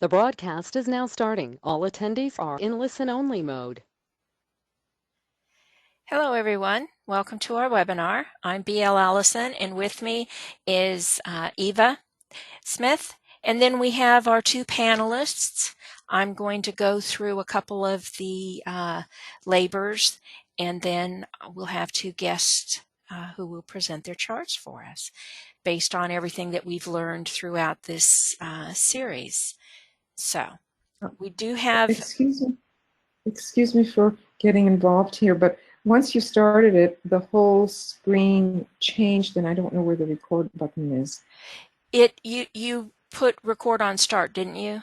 The broadcast is now starting. All attendees are in listen-only mode. Hello, everyone. Welcome to our webinar. I'm BL Allison, and with me is Eva Smith, and then we have our two panelists. I'm going to go through a couple of the labors, and then we'll have two guests who will present their charts for us based on everything that we've learned throughout this series. So we do have... Excuse me for getting involved here, but once you started it, the whole screen changed, and I don't know where the record button is. You put record on start, didn't you?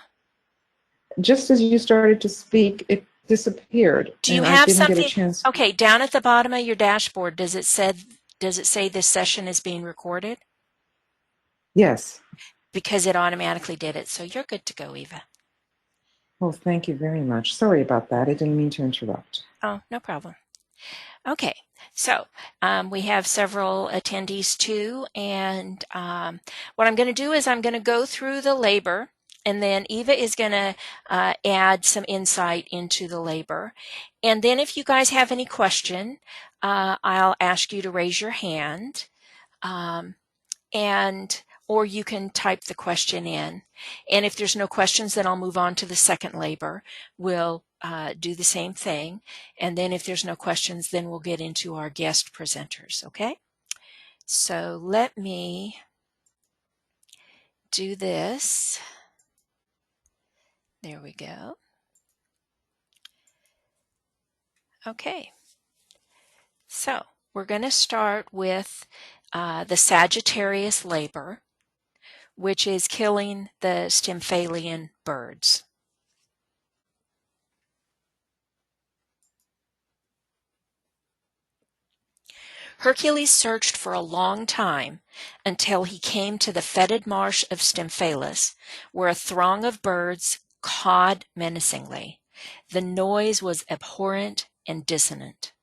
Just as you started to speak, it disappeared. Do you and have I didn't something? Get a chance. Okay, down at the bottom of your dashboard, does it say this session is being recorded? Yes. Because it automatically did it, so you're good to go, Eva. Well, thank you very much. Sorry about that. I didn't mean to interrupt. Oh, no problem. Okay, so we have several attendees too, and what I'm going to do is I'm going to go through the labor, and then Eva is going to add some insight into the labor. And then if you guys have any question, I'll ask you to raise your hand, or you can type the question in. And if there's no questions, then I'll move on to the second labor. We'll do the same thing. And then if there's no questions, then we'll get into our guest presenters, okay? So let me do this. There we go. Okay. So we're going to start with the Sagittarius labor, which is killing the Stymphalian birds. Hercules searched for a long time until he came to the fetid marsh of Stymphalus, where a throng of birds cawed menacingly. The noise was abhorrent and dissonant.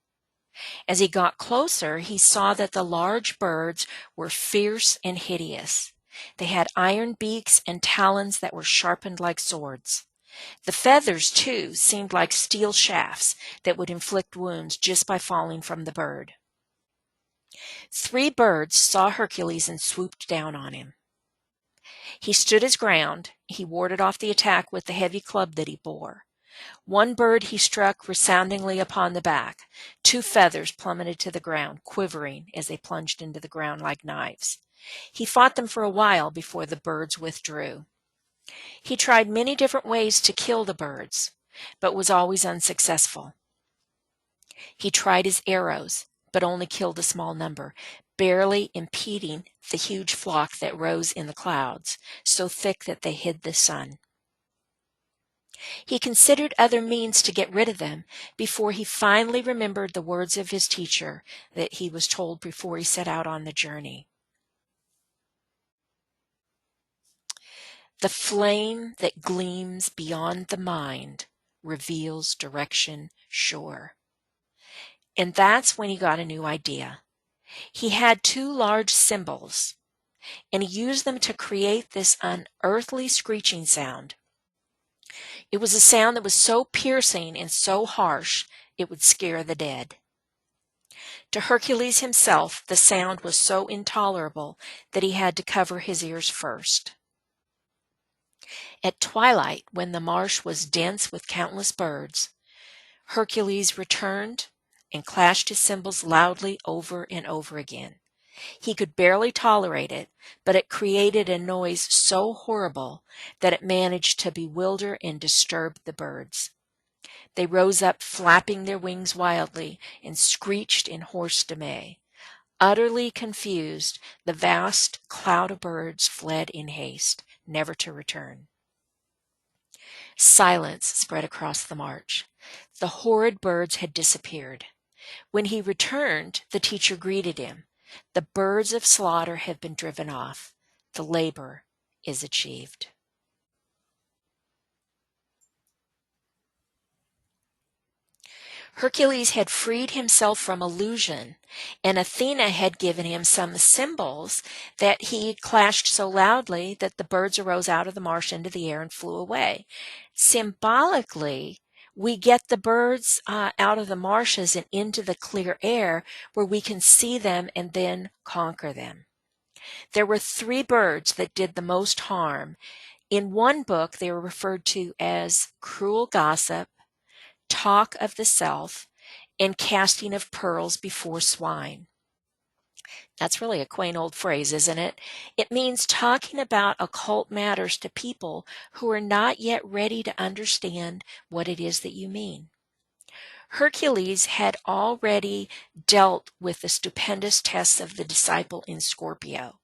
As he got closer, he saw that the large birds were fierce and hideous. They had iron beaks and talons that were sharpened like swords. The feathers, too, seemed like steel shafts that would inflict wounds just by falling from the bird. 3 birds saw Hercules and swooped down on him. He stood his ground. He warded off the attack with the heavy club that he bore. One bird he struck resoundingly upon the back. 2 feathers plummeted to the ground, quivering as they plunged into the ground like knives. He fought them for a while before the birds withdrew. He tried many different ways to kill the birds, but was always unsuccessful. He tried his arrows, but only killed a small number, barely impeding the huge flock that rose in the clouds, so thick that they hid the sun. He considered other means to get rid of them before he finally remembered the words of his teacher that he was told before he set out on the journey. The flame that gleams beyond the mind reveals direction sure. And that's when he got a new idea. He had 2 large cymbals, and he used them to create this unearthly screeching sound. It was a sound that was so piercing and so harsh, it would scare the dead. To Hercules himself, the sound was so intolerable that he had to cover his ears first. At twilight, when the marsh was dense with countless birds, Hercules returned and clashed his cymbals loudly over and over again. He could barely tolerate it, but it created a noise so horrible that it managed to bewilder and disturb the birds. They rose up, flapping their wings wildly, and screeched in hoarse dismay. Utterly confused, the vast cloud of birds fled in haste, never to return. Silence spread across the march. The horrid birds had disappeared. When he returned, the teacher greeted him. The birds of slaughter have been driven off. The labor is achieved. Hercules had freed himself from illusion, and Athena had given him some symbols that he clashed so loudly that the birds arose out of the marsh into the air and flew away. Symbolically, we get the birds out of the marshes and into the clear air where we can see them and then conquer them. There were 3 birds that did the most harm. In one book, they were referred to as cruel gossip, talk of the self, and casting of pearls before swine. That's really a quaint old phrase, isn't it? It means talking about occult matters to people who are not yet ready to understand what it is that you mean. Hercules had already dealt with the stupendous tests of the disciple in Scorpio,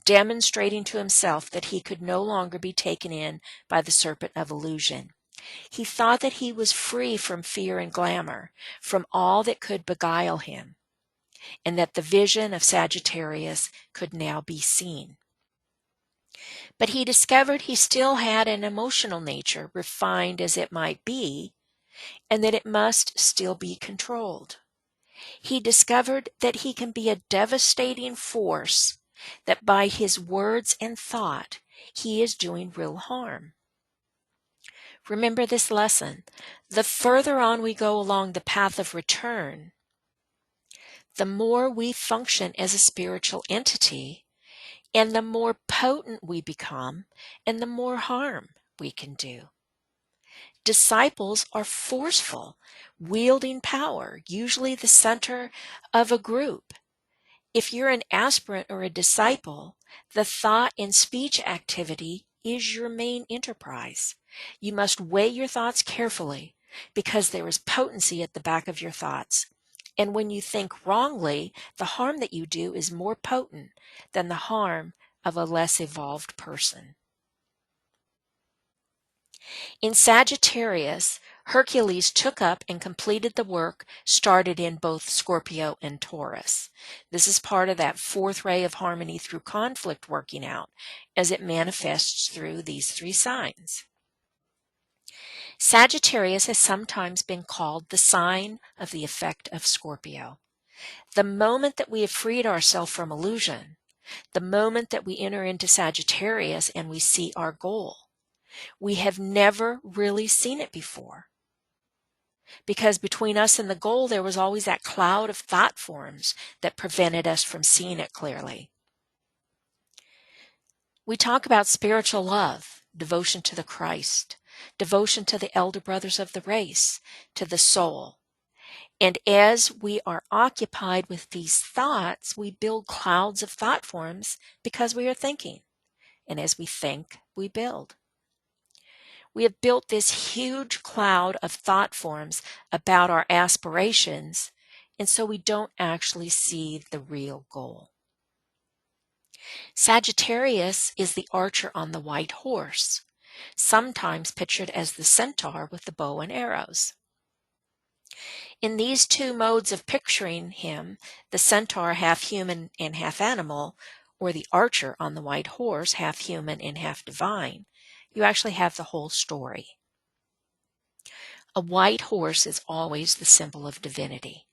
demonstrating to himself that he could no longer be taken in by the serpent of illusion. He thought that he was free from fear and glamour, from all that could beguile him, and that the vision of Sagittarius could now be seen. But he discovered he still had an emotional nature, refined as it might be, and that it must still be controlled. He discovered that he can be a devastating force, that by his words and thought, he is doing real harm. Remember this lesson. The further on we go along the path of return, the more we function as a spiritual entity, and the more potent we become, and the more harm we can do. Disciples are forceful, wielding power, usually the center of a group. If you're an aspirant or a disciple, the thought and speech activity is your main enterprise. You must weigh your thoughts carefully because there is potency at the back of your thoughts. And when you think wrongly, the harm that you do is more potent than the harm of a less evolved person. In Sagittarius, Hercules took up and completed the work started in both Scorpio and Taurus. This is part of that 4th ray of harmony through conflict working out as it manifests through these 3 signs. Sagittarius has sometimes been called the sign of the effect of Scorpio. The moment that we have freed ourselves from illusion, the moment that we enter into Sagittarius and we see our goal, we have never really seen it before. Because between us and the goal, there was always that cloud of thought forms that prevented us from seeing it clearly. We talk about spiritual love, devotion to the Christ, devotion to the elder brothers of the race, to the soul. And as we are occupied with these thoughts, we build clouds of thought forms because we are thinking. And as we think, we build. We have built this huge cloud of thought forms about our aspirations, and so we don't actually see the real goal. Sagittarius is the archer on the white horse, sometimes pictured as the centaur with the bow and arrows. In these 2 modes of picturing him, the centaur half human and half animal, or the archer on the white horse half human and half divine, you actually have the whole story. A white horse is always the symbol of divinity.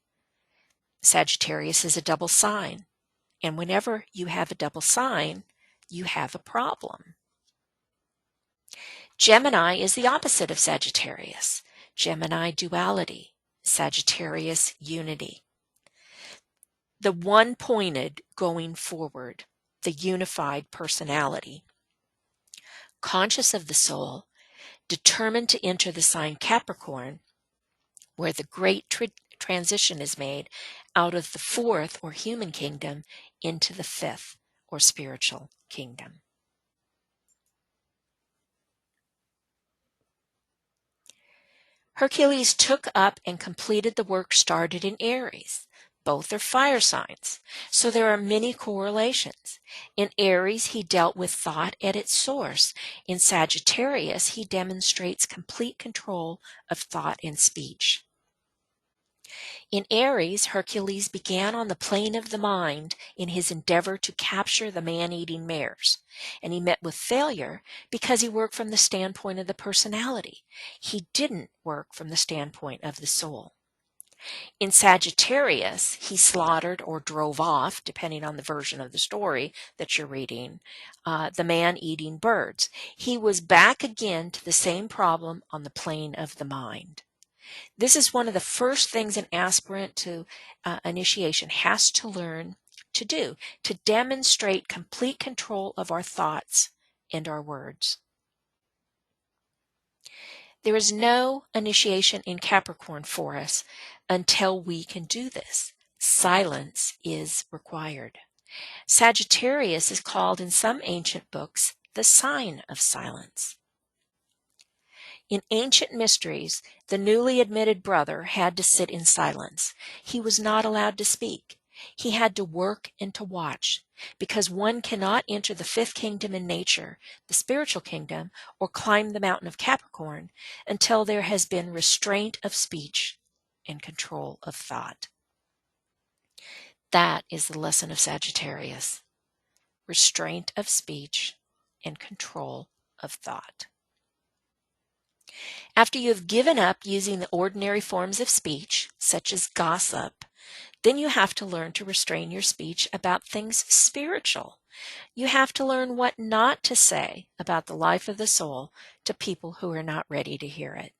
Sagittarius is a double sign, and whenever you have a double sign, you have a problem. Gemini is the opposite of Sagittarius. Gemini duality, Sagittarius unity. The one-pointed going forward, the unified personality. Conscious of the soul, determined to enter the sign Capricorn, where the great transition is made out of the 4th or human kingdom into the 5th or spiritual kingdom. Hercules took up and completed the work started in Aries. Both are fire signs, so there are many correlations. In Aries, he dealt with thought at its source. In Sagittarius, he demonstrates complete control of thought and speech. In Aries, Hercules began on the plane of the mind in his endeavor to capture the man-eating mares, and he met with failure because he worked from the standpoint of the personality. He didn't work from the standpoint of the soul. In Sagittarius, he slaughtered or drove off, depending on the version of the story that you're reading, the man-eating birds. He was back again to the same problem on the plane of the mind. This is one of the first things an aspirant to initiation has to learn to do, to demonstrate complete control of our thoughts and our words. There is no initiation in Capricorn for us until we can do this. Silence is required. Sagittarius is called in some ancient books the sign of silence. In ancient mysteries, the newly admitted brother had to sit in silence. He was not allowed to speak. He had to work and to watch, because one cannot enter the fifth kingdom in nature, the spiritual kingdom, or climb the mountain of Capricorn until there has been restraint of speech and control of thought. That is the lesson of Sagittarius. Restraint of speech and control of thought. After you have given up using the ordinary forms of speech, such as gossip, then you have to learn to restrain your speech about things spiritual. You have to learn what not to say about the life of the soul to people who are not ready to hear it.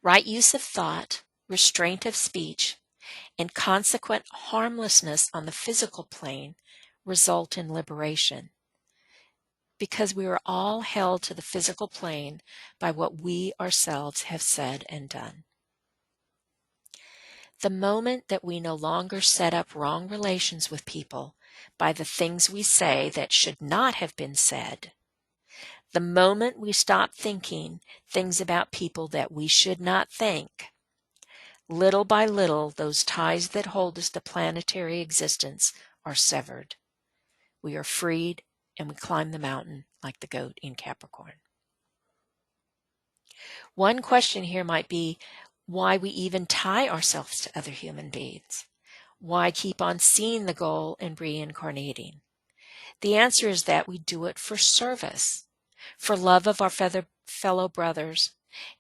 Right use of thought, restraint of speech, and consequent harmlessness on the physical plane result in liberation, because we are all held to the physical plane by what we ourselves have said and done. The moment that we no longer set up wrong relations with people by the things we say that should not have been said, the moment we stop thinking things about people that we should not think, little by little those ties that hold us to planetary existence are severed. We are freed and we climb the mountain like the goat in Capricorn. One question here might be why we even tie ourselves to other human beings. Why keep on seeing the goal and reincarnating? The answer is that we do it for service, for love of our fellow brothers,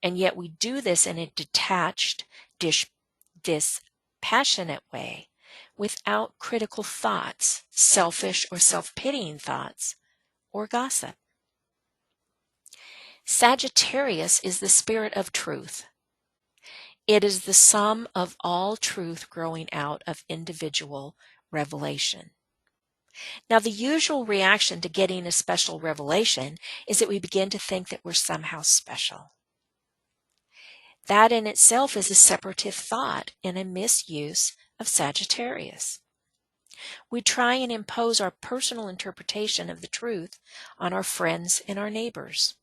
and yet we do this in a detached, dispassionate way, without critical thoughts, selfish or self-pitying thoughts, or gossip. Sagittarius is the spirit of truth. It is the sum of all truth growing out of individual revelation. Now, the usual reaction to getting a special revelation is that we begin to think that we're somehow special. That in itself is a separative thought and a misuse of Sagittarius. We try and impose our personal interpretation of the truth on our friends and our neighbors.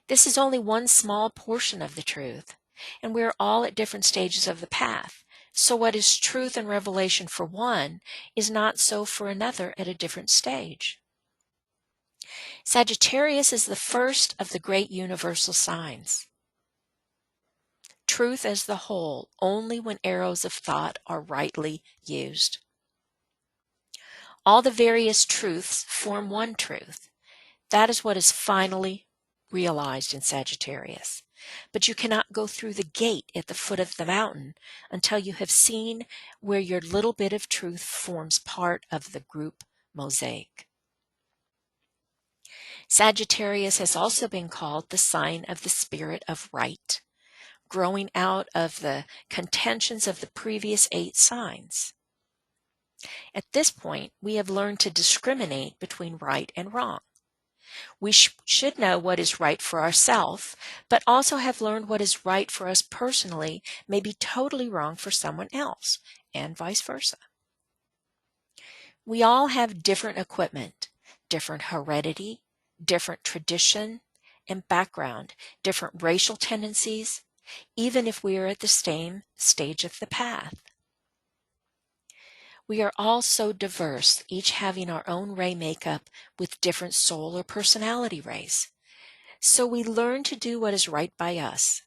This is only one small portion of the truth, and we are all at different stages of the path. So what is truth and revelation for one is not so for another at a different stage. Sagittarius is the first of the great universal signs. Truth as the whole only when arrows of thought are rightly used. All the various truths form one truth. That is what is finally realized in Sagittarius. But you cannot go through the gate at the foot of the mountain until you have seen where your little bit of truth forms part of the group mosaic. Sagittarius has also been called the sign of the spirit of right, growing out of the contentions of the previous 8 signs. At this point, we have learned to discriminate between right and wrong. We should know what is right for ourselves, but also have learned what is right for us personally may be totally wrong for someone else, and vice versa. We all have different equipment, different heredity, different tradition and background, different racial tendencies, even if we are at the same stage of the path. We are all so diverse, each having our own ray makeup with different soul or personality rays. So we learn to do what is right by us,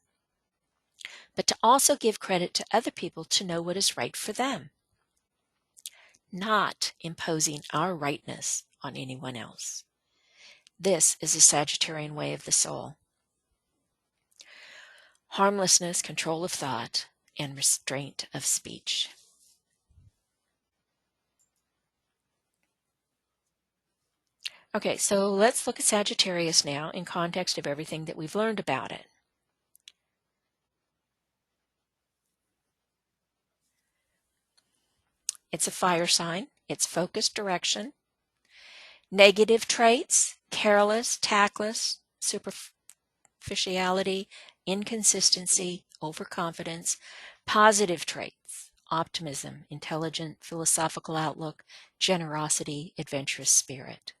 but to also give credit to other people to know what is right for them, not imposing our rightness on anyone else. This is the Sagittarian way of the soul. harmlessness, control of thought, and restraint of speech. Okay, so let's look at Sagittarius now in context of everything that we've learned about it. It's a fire sign. It's focused direction. Negative traits: careless, tactless, superficiality, inconsistency, overconfidence. Positive traits: optimism, intelligent, philosophical outlook, generosity, adventurous spirit.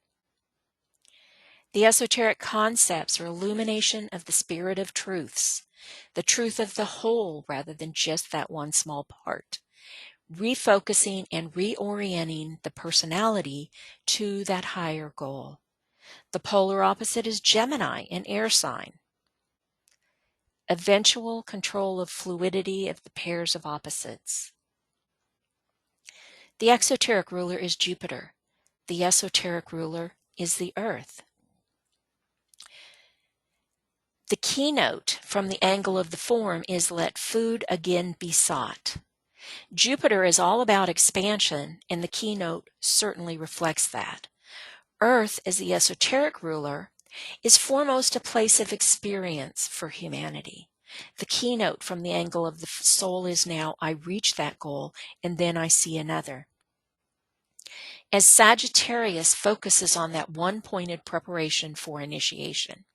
The esoteric concepts are illumination of the spirit of truths, the truth of the whole rather than just that one small part, refocusing and reorienting the personality to that higher goal. The polar opposite is Gemini, an air sign. Eventual control of fluidity of the pairs of opposites. The exoteric ruler is Jupiter. The esoteric ruler is the Earth. The keynote from the angle of the form is let food again be sought. Jupiter is all about expansion, and the keynote certainly reflects that. Earth, as the esoteric ruler, is foremost a place of experience for humanity. The keynote from the angle of the soul is now, I reach that goal, and then I see another. As Sagittarius focuses on that one-pointed preparation for initiation.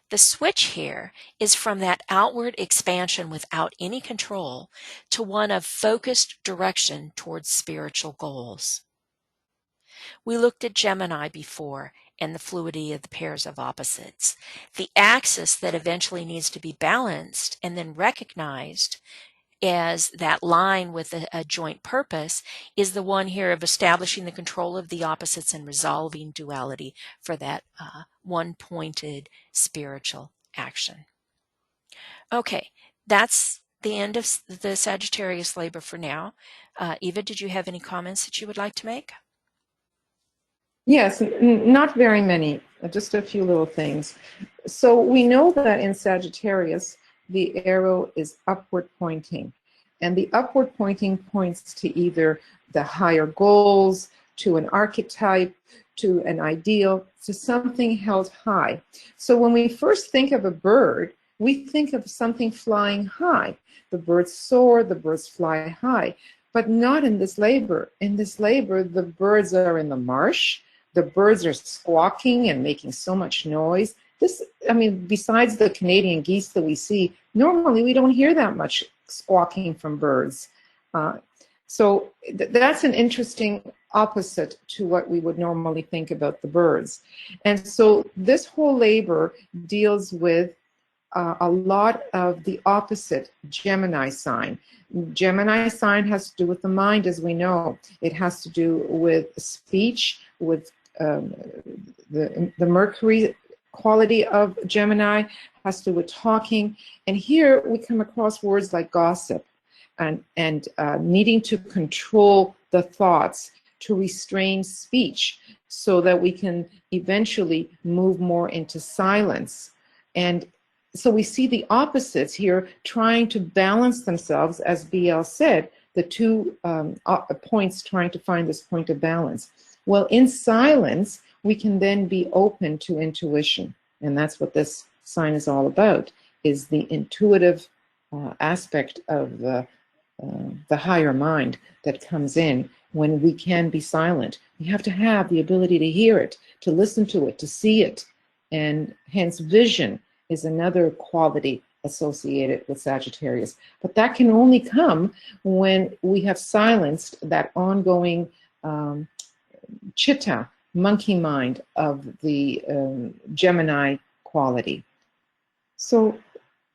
The switch here is from that outward expansion without any control to one of focused direction towards spiritual goals. We looked at Gemini before and the fluidity of the pairs of opposites. The axis that eventually needs to be balanced and then recognized as that line with a joint purpose is the one here of establishing the control of the opposites and resolving duality for that one-pointed spiritual action. Okay, that's the end of the Sagittarius labor for now. Eva, did you have any comments that you would like to make? Yes, not very many, just a few little things. So we know that in Sagittarius, the arrow is upward pointing. And the upward pointing points to either the higher goals, to an archetype, to an ideal, to something held high. So when we first think of a bird, we think of something flying high. The birds soar, the birds fly high, but not in this labor. In this labor, the birds are in the marsh. The birds are squawking and making so much noise. Besides the Canadian geese that we see, normally we don't hear that much squawking from birds. So that's an interesting opposite to what we would normally think about the birds. And so this whole labor deals with a lot of the opposite Gemini sign. Gemini sign has to do with the mind, as we know. It has to do with speech, with the Mercury quality of Gemini, has to do with talking. And here we come across words like gossip and needing to control the thoughts, to restrain speech so that we can eventually move more into silence. And so we see the opposites here trying to balance themselves, as BL said, the two points trying to find this point of balance. Well, in silence, we can then be open to intuition. And that's what this sign is all about, is the intuitive aspect of the higher mind that comes in when we can be silent. We have to have the ability to hear it, to listen to it, to see it. And hence vision is another quality associated with Sagittarius. But that can only come when we have silenced that ongoing chitta, monkey mind of the Gemini quality. So,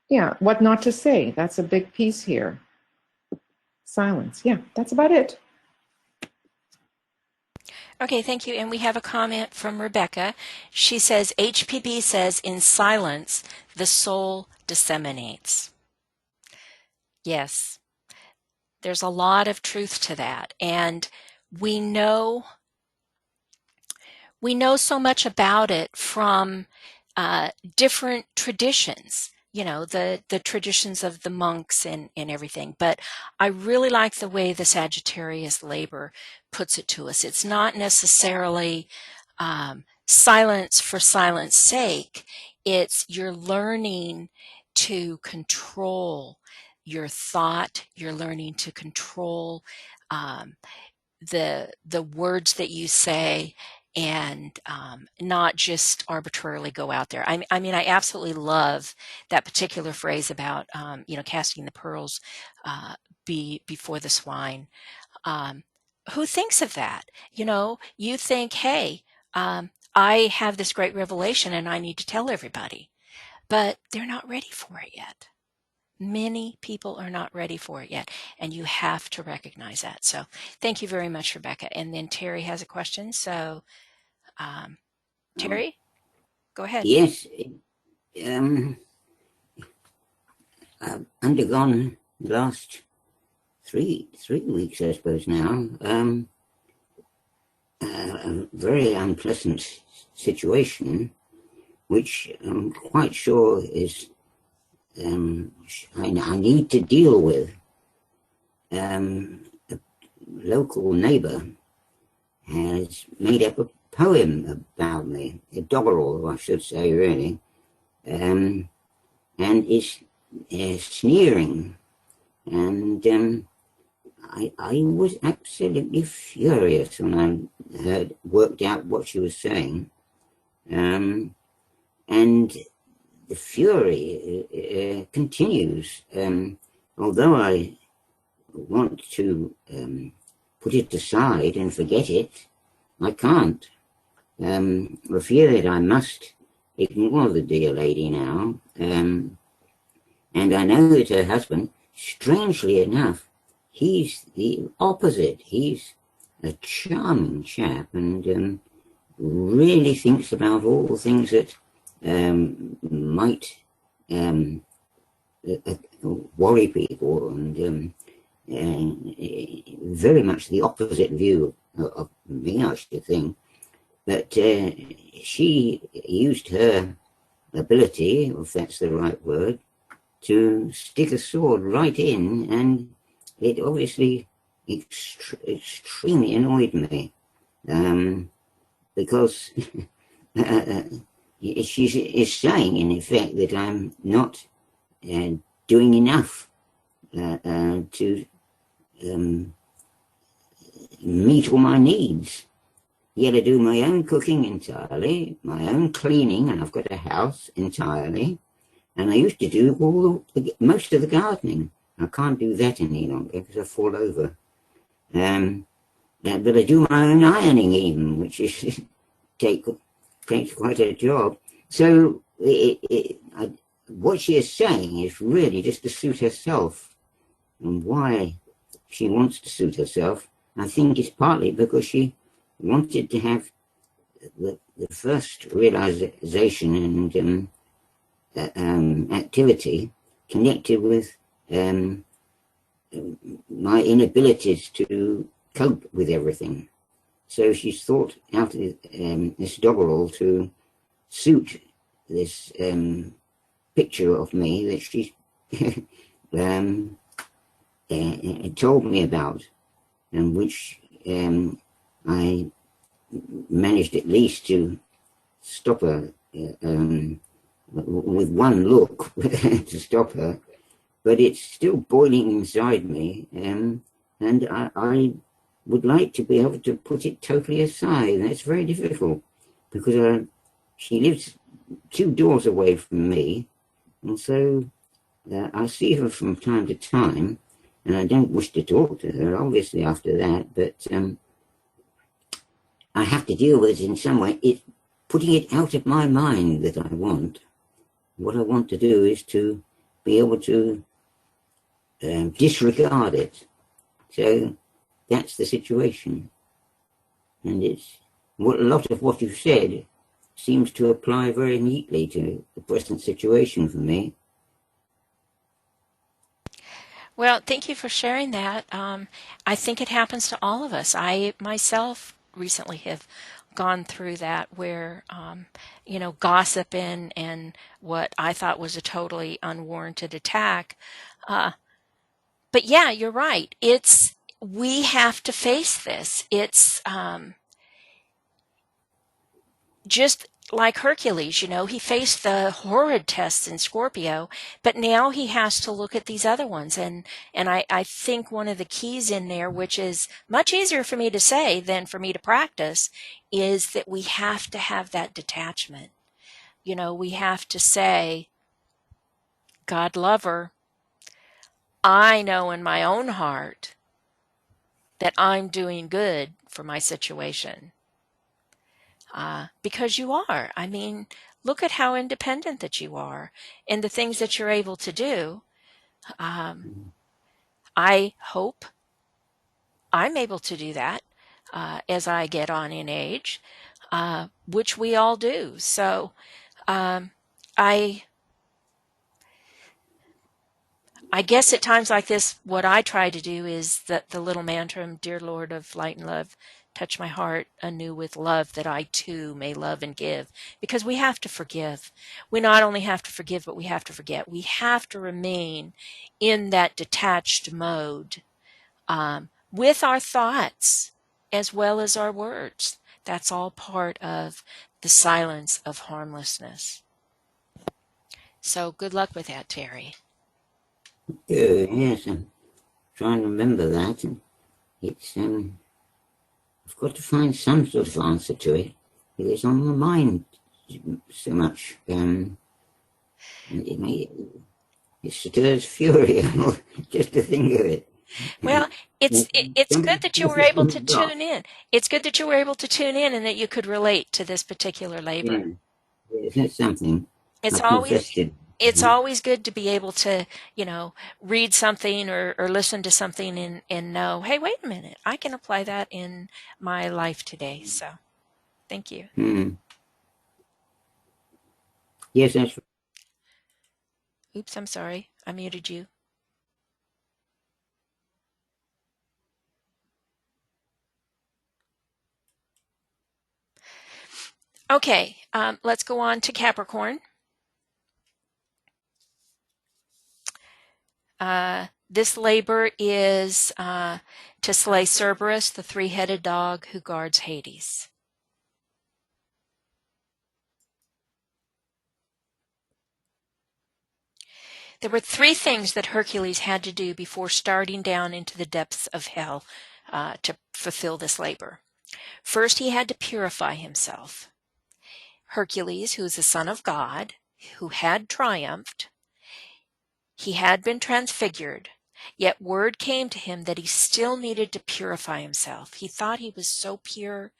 yeah, what not to say? That's a big piece here. Silence. Yeah, that's about it. Okay, thank you. And we have a comment from Rebecca. She says, HPB says, in silence, the soul disseminates. Yes, there's a lot of truth to that. And we know so much about it from different traditions. the traditions of the monks and everything. But I really like the way the Sagittarius labor puts it to us. It's not necessarily silence for silence sake. It's you're learning to control your thought. You're learning to control um, the words that you say, and not just arbitrarily go out there. I mean, I absolutely love that particular phrase about casting the pearls before the swine. Um, who thinks of that? You think, hey, I have this great revelation and I need to tell everybody, but they're not ready for it yet. Many people are not ready for it yet, and you have to recognize that. So thank you very much, Rebecca. And then Terry has a question. So, Terry, go ahead. Yes, I've undergone the last three weeks, I suppose now, a very unpleasant situation, which I'm quite sure is I need to deal with. A local neighbour has made up a poem about me, a doggerel, I should say, really, and is sneering. And I was absolutely furious when I had worked out what she was saying. And the fury continues. Although I want to put it aside and forget it, I can't. I fear that I must ignore the dear lady now. And I know that her husband, strangely enough, he's the opposite. He's a charming chap and really thinks about all the things that might worry people, and very much the opposite view of me, I should think. But she used her ability, if that's the right word, to stick a sword right in, and it obviously extremely annoyed me, because she is saying, in effect, that I'm not doing enough to meet all my needs. Yet I do my own cooking entirely, my own cleaning, and I've got a house entirely. And I used to do most of the gardening. I can't do that any longer because I fall over. But I do my own ironing even, which is takes quite a job. So what she is saying is really just to suit herself. And why she wants to suit herself, I think, is partly because she wanted to have the first realization and activity connected with my inabilities to cope with everything. So she's thought out this doggerel to suit this picture of me that she's told me about, and which I managed at least to stop her with one look to stop her, but it's still boiling inside me, and I would like to be able to put it totally aside. And that's very difficult because she lives 2 doors away from me, and so I see her from time to time, and I don't wish to talk to her, obviously, after that, but I have to deal with it in some way. It's putting it out of my mind that I want. What I want to do is to be able to disregard it. So that's the situation. And it's a lot of what you've said seems to apply very neatly to the present situation for me. Well, thank you for sharing that. I think it happens to all of us. I myself recently have gone through that where, gossip and what I thought was a totally unwarranted attack. But yeah, you're right. We have to face this. It's just like Hercules, he faced the horrid tests in Scorpio, but now he has to look at these other ones. And I think one of the keys in there, which is much easier for me to say than for me to practice, is that we have to have that detachment. We have to say, God lover, I know in my own heart that I'm doing good for my situation. Because you are. I mean, look at how independent that you are and the things that you're able to do. I hope I'm able to do that as I get on in age, which we all do. So I guess at times like this, what I try to do is that the little mantra, Dear Lord of Light and Love, touch my heart anew with love that I too may love and give. Because we have to forgive. We not only have to forgive, but we have to forget. We have to remain in that detached mode with our thoughts as well as our words. That's all part of the silence of harmlessness. So good luck with that, Terry. Yes, I'm trying to remember that. And it's, I've got to find some sort of answer to it. It's on my mind so much. It stirs fury just to think of it. Well, it's good that you were able to tune in. It's good that you were able to tune in and that you could relate to this particular labor. Yeah, that's something. It's always good to be able to, read something or listen to something and know, hey, wait a minute, I can apply that in my life today. So, thank you. Yes, that's right. Oops, I'm sorry. I muted you. Okay, let's go on to Capricorn. This labor is to slay Cerberus, the three-headed dog who guards Hades. There were three things that Hercules had to do before starting down into the depths of hell to fulfill this labor. First, he had to purify himself. Hercules, who is the son of God, who had triumphed, he had been transfigured, yet word came to him that he still needed to purify himself. He thought he was so pure,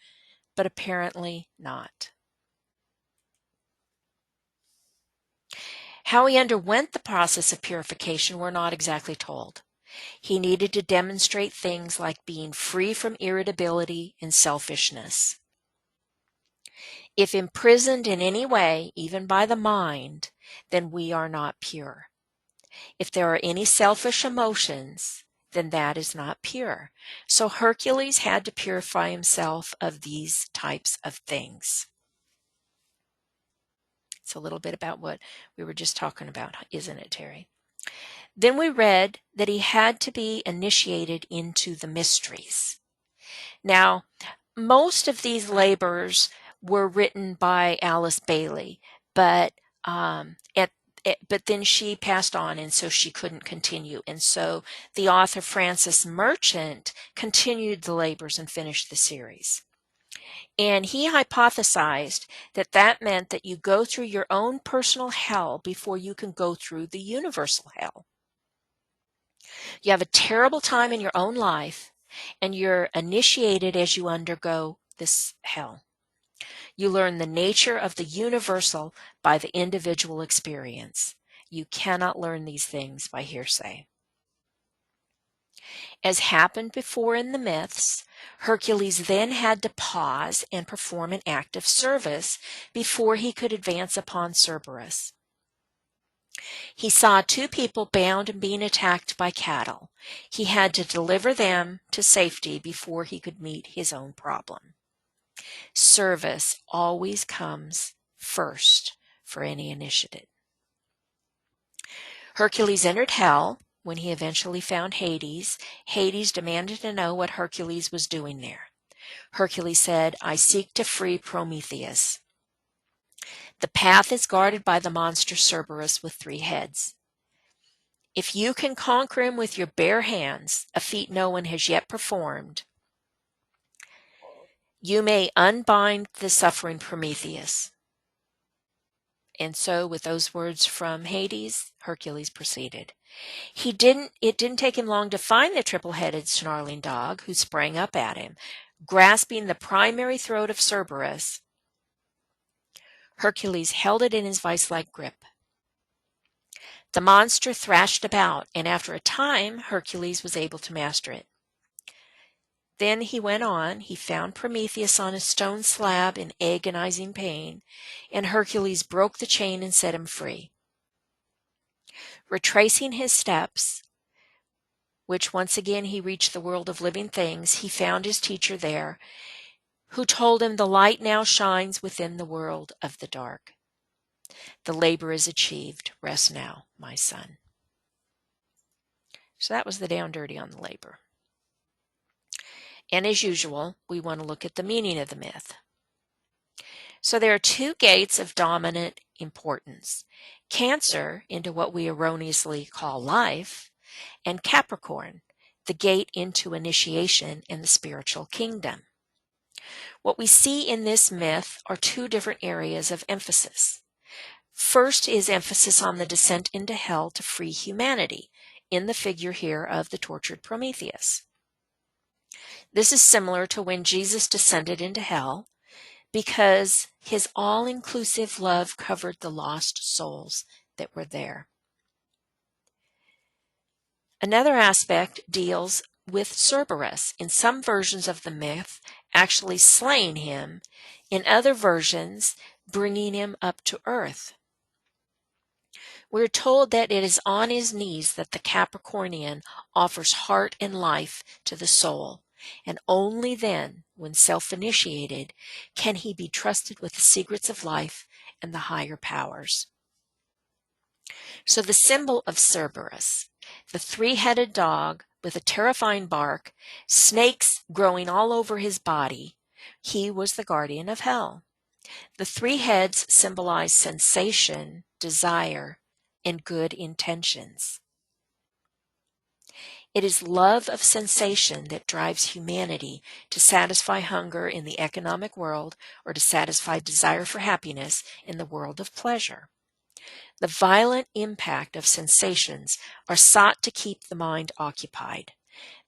but apparently not. How he underwent the process of purification we're not exactly told. He needed to demonstrate things like being free from irritability and selfishness. If imprisoned in any way, even by the mind, then we are not pure. If there are any selfish emotions, then that is not pure. So Hercules had to purify himself of these types of things. It's a little bit about what we were just talking about, isn't it, Terry? Then we read that he had to be initiated into the mysteries. Now, most of these labors were written by Alice Bailey, but but then she passed on, and so she couldn't continue. And so the author Francis Merchant continued the labors and finished the series. And he hypothesized that that meant that you go through your own personal hell before you can go through the universal hell. You have a terrible time in your own life, and you're initiated as you undergo this hell. You learn the nature of the universal by the individual experience. You cannot learn these things by hearsay. As happened before in the myths, Hercules then had to pause and perform an act of service before he could advance upon Cerberus. He saw two people bound and being attacked by cattle. He had to deliver them to safety before he could meet his own problem. Service always comes first for any initiative. Hercules entered hell. When he eventually found Hades, Hades demanded to know what Hercules was doing there. Hercules said, "I seek to free Prometheus. The path is guarded by the monster Cerberus with 3 heads. If you can conquer him with your bare hands, a feat no one has yet performed, you may unbind the suffering Prometheus." And so, with those words from Hades, Hercules proceeded. It didn't take him long to find the triple-headed snarling dog who sprang up at him. Grasping the primary throat of Cerberus, Hercules held it in his vice-like grip. The monster thrashed about, and after a time, Hercules was able to master it. Then he went on. He found Prometheus on a stone slab in agonizing pain, and Hercules broke the chain and set him free. Retracing his steps, which once again he reached the world of living things, he found his teacher there, who told him the light now shines within the world of the dark. The labor is achieved. Rest now, my son. So that was the down dirty on the labor. And as usual, we want to look at the meaning of the myth. So there are 2 gates of dominant importance. Cancer, into what we erroneously call life, and Capricorn, the gate into initiation in the spiritual kingdom. What we see in this myth are 2 different areas of emphasis. First is emphasis on the descent into hell to free humanity, in the figure here of the tortured Prometheus. This is similar to when Jesus descended into hell, because his all-inclusive love covered the lost souls that were there. Another aspect deals with Cerberus, in some versions of the myth actually slaying him, in other versions bringing him up to earth. We're told that it is on his knees that the Capricornian offers heart and life to the soul, and only then, when self-initiated, can he be trusted with the secrets of life and the higher powers. So the symbol of Cerberus, the 3-headed dog with a terrifying bark, snakes growing all over his body, he was the guardian of hell. The 3 heads symbolize sensation, desire, and good intentions. It is love of sensation that drives humanity to satisfy hunger in the economic world or to satisfy desire for happiness in the world of pleasure. The violent impact of sensations are sought to keep the mind occupied.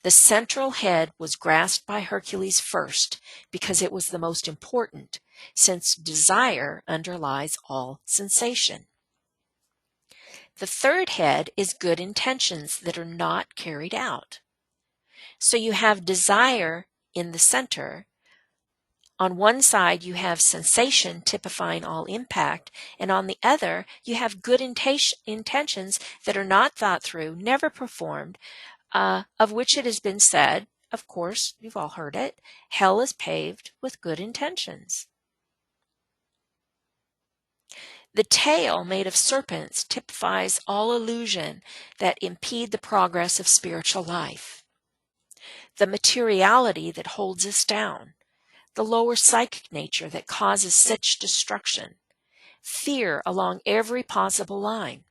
The central head was grasped by Hercules first because it was the most important, since desire underlies all sensation. The 3rd head is good intentions that are not carried out. So you have desire in the center. On one side, you have sensation typifying all impact, and on the other, you have good intentions that are not thought through, never performed, of which it has been said, of course, you've all heard it, hell is paved with good intentions. The tail, made of serpents, typifies all illusion that impede the progress of spiritual life. The materiality that holds us down, the lower psychic nature that causes such destruction, fear along every possible line,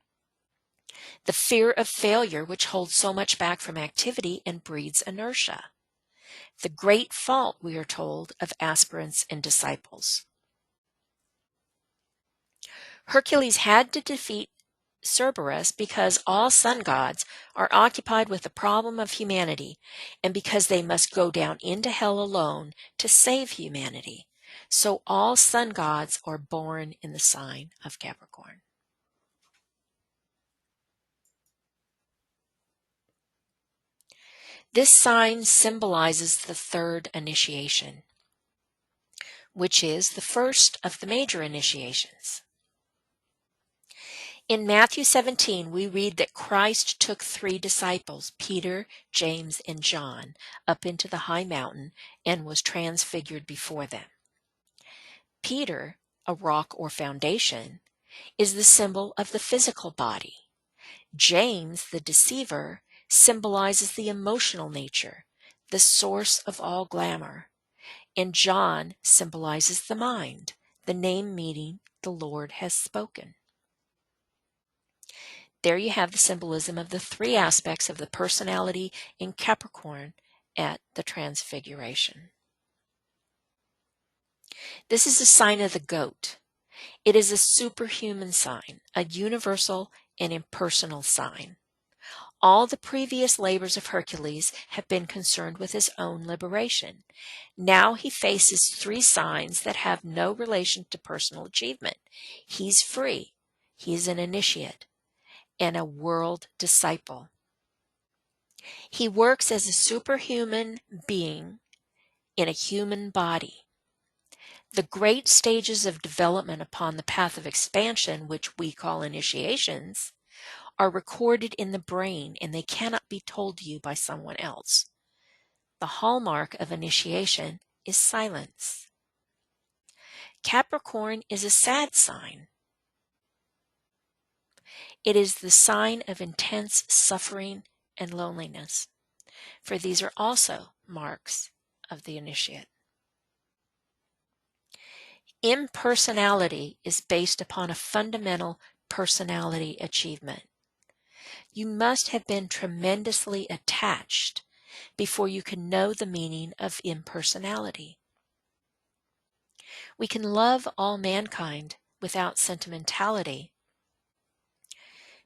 the fear of failure which holds so much back from activity and breeds inertia, the great fault, we are told, of aspirants and disciples. Hercules had to defeat Cerberus because all sun gods are occupied with the problem of humanity, and because they must go down into hell alone to save humanity. So all sun gods are born in the sign of Capricorn. This sign symbolizes the 3rd initiation, which is the first of the major initiations. In Matthew 17, we read that Christ took 3 disciples, Peter, James, and John, up into the high mountain and was transfigured before them. Peter, a rock or foundation, is the symbol of the physical body. James, the deceiver, symbolizes the emotional nature, the source of all glamour. And John symbolizes the mind, the name meaning the Lord has spoken. There you have the symbolism of the three aspects of the personality in Capricorn at the Transfiguration. This is a sign of the goat. It is a superhuman sign, a universal and impersonal sign. All the previous labors of Hercules have been concerned with his own liberation. Now he faces three signs that have no relation to personal achievement. He's free, he is an initiate, and a world disciple. He works as a superhuman being in a human body. The great stages of development upon the path of expansion, which we call initiations, are recorded in the brain and they cannot be told to you by someone else. The hallmark of initiation is silence. Capricorn is a sad sign. It is the sign of intense suffering and loneliness, for these are also marks of the initiate. Impersonality is based upon a fundamental personality achievement. You must have been tremendously attached before you can know the meaning of impersonality. We can love all mankind without sentimentality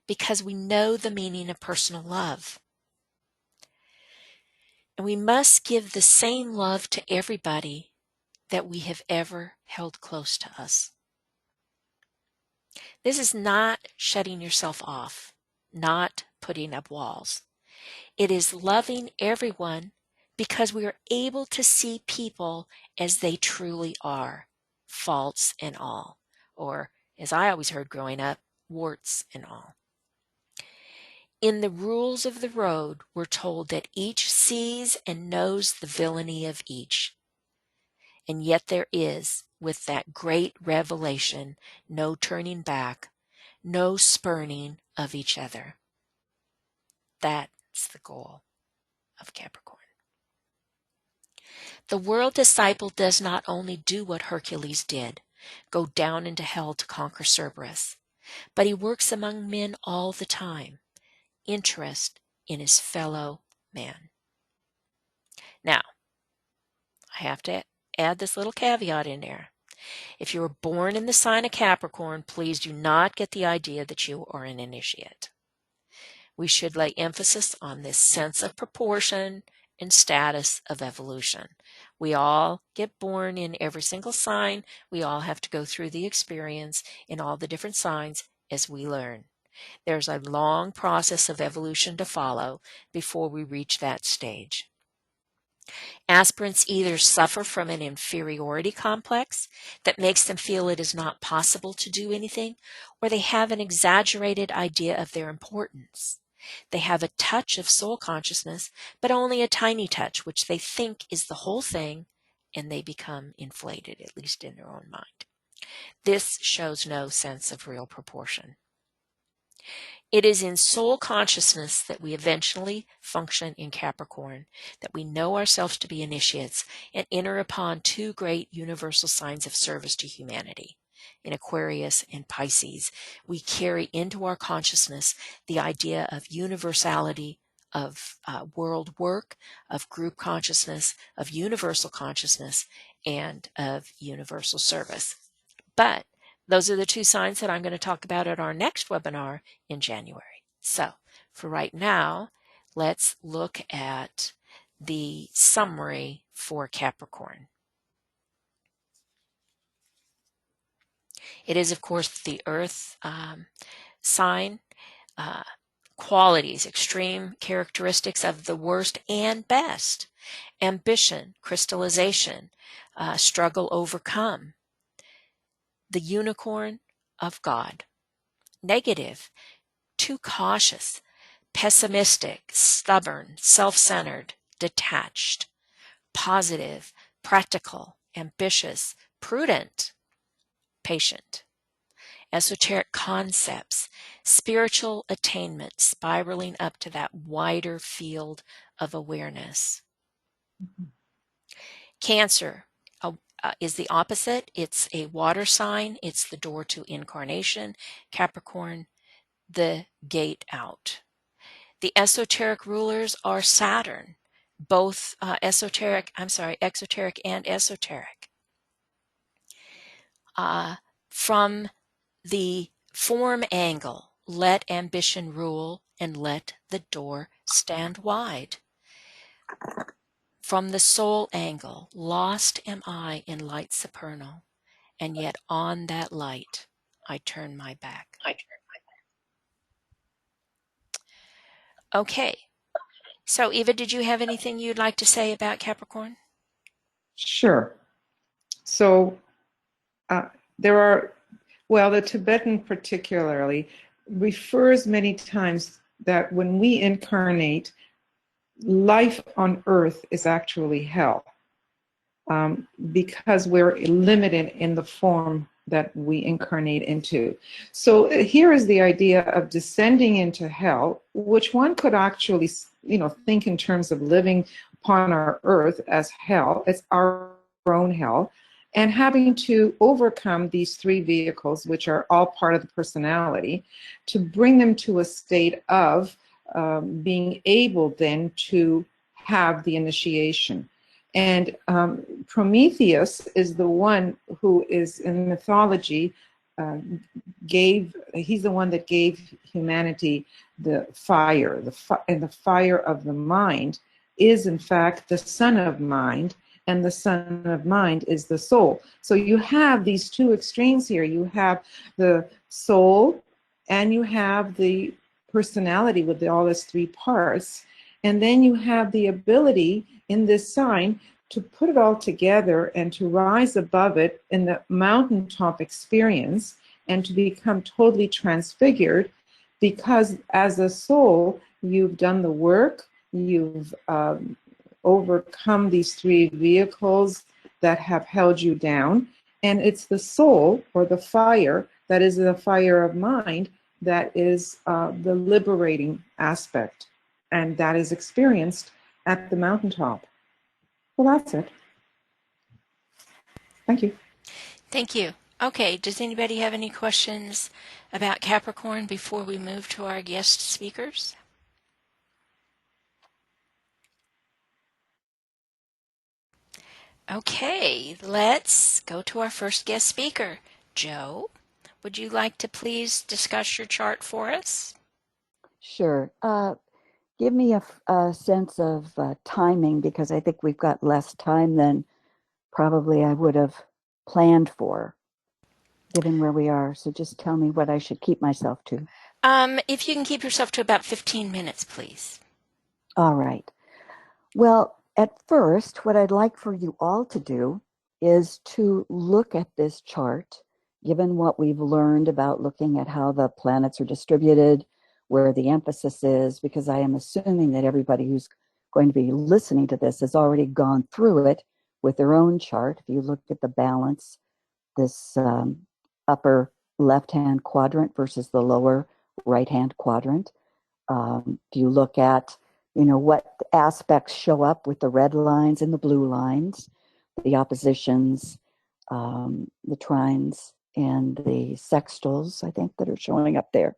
because we know the meaning of personal love. And we must give the same love to everybody that we have ever held close to us. This is not shutting yourself off, not putting up walls. It is loving everyone because we are able to see people as they truly are, faults and all, or as I always heard growing up, warts and all. In the rules of the road, we're told that each sees and knows the villainy of each. And yet there is, with that great revelation, no turning back, no spurning of each other. That's the goal of Capricorn. The world disciple does not only do what Hercules did, go down into hell to conquer Cerberus, but he works among men all the time, interest in his fellow man. Now, I have to add this little caveat in there. If you were born in the sign of Capricorn, please do not get the idea that you are an initiate. We should lay emphasis on this sense of proportion and status of evolution. We all get born in every single sign. We all have to go through the experience in all the different signs as we learn. There's a long process of evolution to follow before we reach that stage. Aspirants either suffer from an inferiority complex that makes them feel it is not possible to do anything, or they have an exaggerated idea of their importance. They have a touch of soul consciousness, but only a tiny touch, which they think is the whole thing, and they become inflated, at least in their own mind. This shows no sense of real proportion. It is in soul consciousness that we eventually function in Capricorn, that we know ourselves to be initiates and enter upon two great universal signs of service to humanity. In Aquarius and Pisces, we carry into our consciousness the idea of universality, of world work, of group consciousness, of universal consciousness, and of universal service. But those are the two signs that I'm going to talk about at our next webinar in January. So for right now, let's look at the summary for Capricorn. It is, of course, the Earth sign. Qualities, extreme characteristics of the worst and best. Ambition, crystallization, struggle overcome. The unicorn of God. Negative, too cautious, pessimistic, stubborn, self-centered, detached. Positive, practical, ambitious, prudent, patient. Esoteric concepts, spiritual attainment, spiraling up to that wider field of awareness. Cancer is the opposite. It's a water sign. It's the door to incarnation. Capricorn, the gate out. The esoteric rulers are Saturn, both exoteric and esoteric. From the form angle, let ambition rule and let the door stand wide. From the soul angle, lost am I in light supernal, and yet on that light I turn my back. Okay. So, Eva, did you have anything you'd like to say about Capricorn? Sure. So there are, well, the Tibetan particularly refers many times that when we incarnate, life on earth is actually hell, because we're limited in the form that we incarnate into. So here is the idea of descending into hell, which one could actually, think in terms of living upon our earth as hell. It's our own hell, and having to overcome these three vehicles, which are all part of the personality, to bring them to a state of being able then to have the initiation. And Prometheus is the one who is in mythology, he's the one that gave humanity the fire, and the fire of the mind is in fact the son of mind, and the son of mind is the soul. So you have these two extremes here. You have the soul and you have the personality with all its three parts. And then you have the ability in this sign to put it all together and to rise above it in the mountaintop experience and to become totally transfigured, because as a soul, you've done the work, you've overcome these three vehicles that have held you down. And it's the soul, or the fire, that is the fire of mind, that is the liberating aspect. And that is experienced at the mountaintop. Well, that's it. Thank you. Thank you. Okay, does anybody have any questions about Capricorn before we move to our guest speakers? Okay, let's go to our first guest speaker. Joe, would you like to please discuss your chart for us? Sure. Give me a sense of timing, because I think we've got less time than probably I would have planned for, given where we are. So just tell me what I should keep myself to. If you can keep yourself to about 15 minutes, please. All right. Well, at first, what I'd like for you all to do is to look at this chart, given what we've learned about looking at how the planets are distributed, where the emphasis is, because I am assuming that everybody who's going to be listening to this has already gone through it with their own chart. If you look at the balance, this upper left-hand quadrant versus the lower right-hand quadrant. If you look at, what aspects show up with the red lines and the blue lines, the oppositions, the trines, and the sextiles, I think, that are showing up there.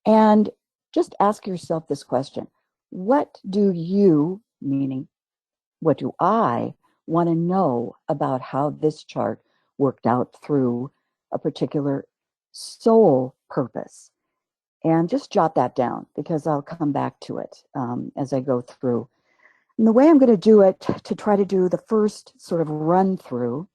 And just ask yourself this question: what do you, meaning what do I, want to know about how this chart worked out through a particular soul purpose? And just jot that down, because I'll come back to it as I go through. And the way I'm going to do it, to try to do the first sort of run through,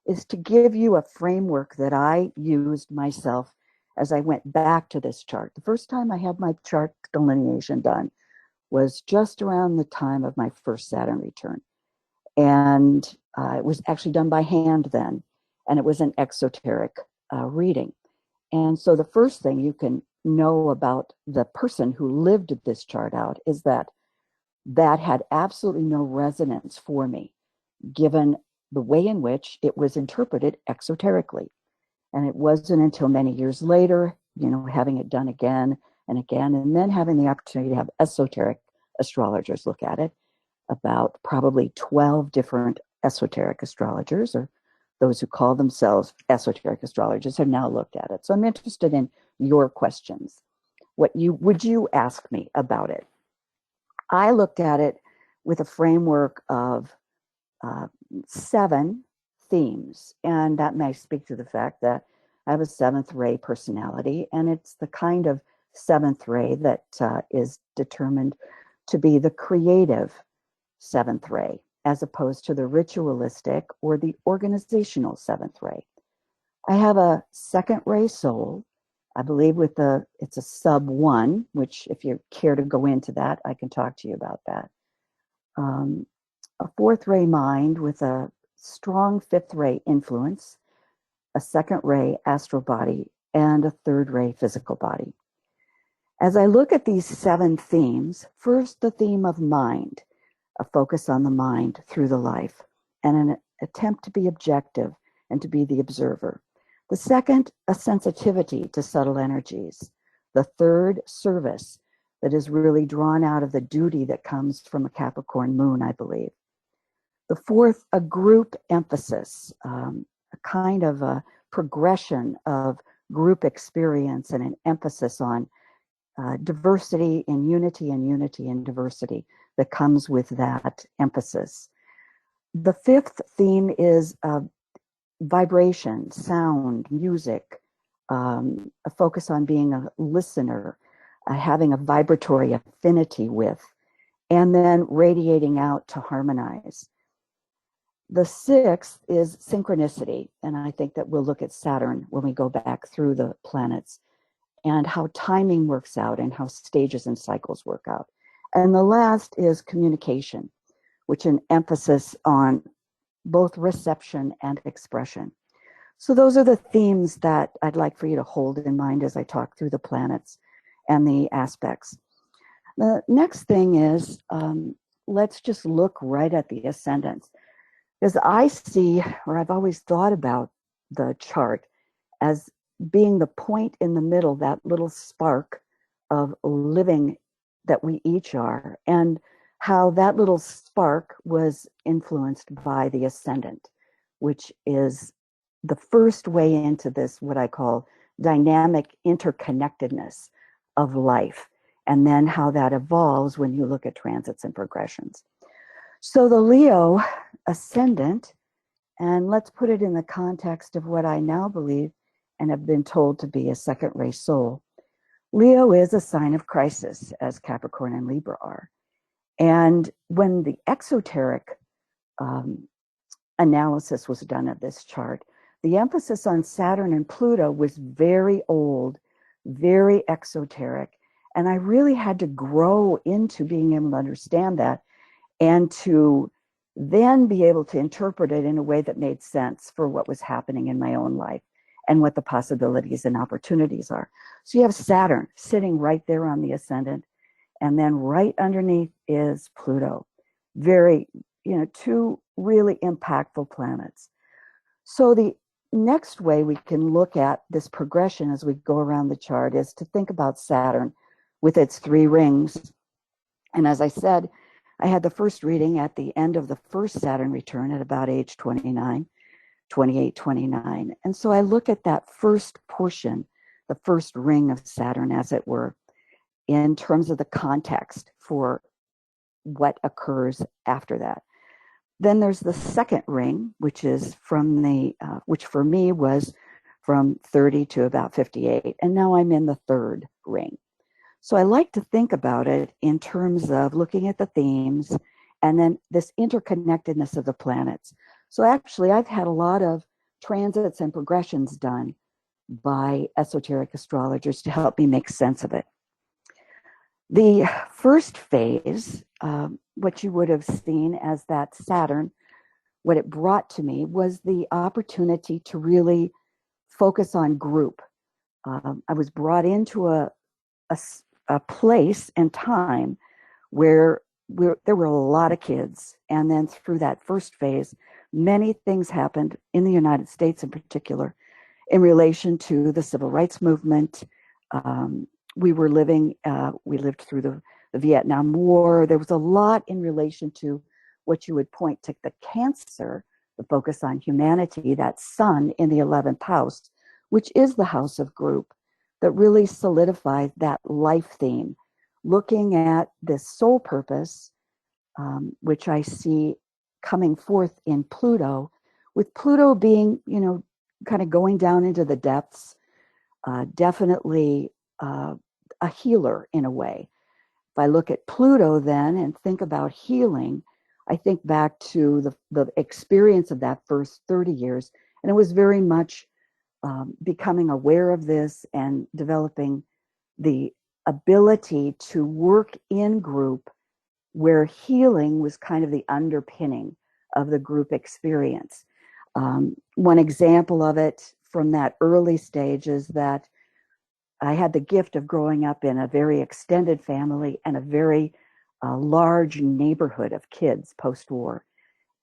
is to give you a framework that I used myself as I went back to this chart. The first time I had my chart delineation done was just around the time of my first Saturn return. And it was actually done by hand then, and it was an exoteric reading. And so the first thing you can know about the person who lived this chart out is that had absolutely no resonance for me, given the way in which it was interpreted exoterically. And it wasn't until many years later, having it done again and again, and then having the opportunity to have esoteric astrologers look at it, about probably 12 different esoteric astrologers, or those who call themselves esoteric astrologers, have now looked at it. So I'm interested in your questions. Would you ask me about it? I looked at it with a framework of 7 themes, and that may speak to the fact that I have a 7th ray personality, and it's the kind of 7th ray that is determined to be the creative 7th ray, as opposed to the ritualistic or the organizational 7th ray. I have a 2nd ray soul, I believe it's a sub 1, which if you care to go into that, I can talk to you about that. A 4th ray mind with a strong 5th ray influence, a 2nd ray astral body, and a 3rd ray physical body. As I look at these 7 themes, first the theme of mind, a focus on the mind through the life, and an attempt to be objective and to be the observer. The second, a sensitivity to subtle energies. The third, service, that is really drawn out of the duty that comes from a Capricorn moon, I believe. The fourth, a group emphasis, a kind of a progression of group experience and an emphasis on diversity in unity and unity in diversity that comes with that emphasis. The fifth theme is vibration, sound, music, a focus on being a listener, having a vibratory affinity with, and then radiating out to harmonize. The sixth is synchronicity, and I think that we'll look at Saturn when we go back through the planets and how timing works out and how stages and cycles work out. And the last is communication, which an emphasis on both reception and expression. So those are the themes that I'd like for you to hold in mind as I talk through the planets and the aspects. The next thing is, let's just look right at the ascendants. Because I see, or I've always thought about the chart as being the point in the middle, that little spark of living that we each are, and how that little spark was influenced by the ascendant, which is the first way into this, what I call dynamic interconnectedness of life, and then how that evolves when you look at transits and progressions. So the Leo ascendant, and let's put it in the context of what I now believe and have been told to be a second ray soul. Leo is a sign of crisis, as Capricorn and Libra are. And when the exoteric analysis was done of this chart, the emphasis on Saturn and Pluto was very old, very exoteric. And I really had to grow into being able to understand that and to then be able to interpret it in a way that made sense for what was happening in my own life and what the possibilities and opportunities are. So you have Saturn sitting right there on the ascendant, and then right underneath is Pluto. Very, two really impactful planets. So the next way we can look at this progression as we go around the chart is to think about Saturn with its 3 rings. And as I said, I had the first reading at the end of the first Saturn return at about age 28, 29. And so I look at that first portion, the first ring of Saturn, as it were, in terms of the context for what occurs after that. Then there's the second ring, which is which for me was from 30 to about 58. And now I'm in the third ring. So I like to think about it in terms of looking at the themes and then this interconnectedness of the planets. So actually, I've had a lot of transits and progressions done by esoteric astrologers to help me make sense of it. The first phase, what you would have seen as that Saturn, what it brought to me was the opportunity to really focus on group. I was brought into a place and time where there were a lot of kids. And then through that first phase, many things happened in the United States in particular. in relation to the civil rights movement. We lived through the Vietnam War. There was a lot in relation to what you would point to the Cancer, the focus on humanity, that sun in the 11th house, which is the house of group, that really solidified that life theme, looking at this soul purpose, which I see coming forth in Pluto, with Pluto being, kind of going down into the depths, definitely a healer in a way. If I look at Pluto then and think about healing, I think back to the experience of that first 30 years, and it was very much becoming aware of this and developing the ability to work in group where healing was kind of the underpinning of the group experience. One example of it from that early stage is that I had the gift of growing up in a very extended family and a very large neighborhood of kids post-war.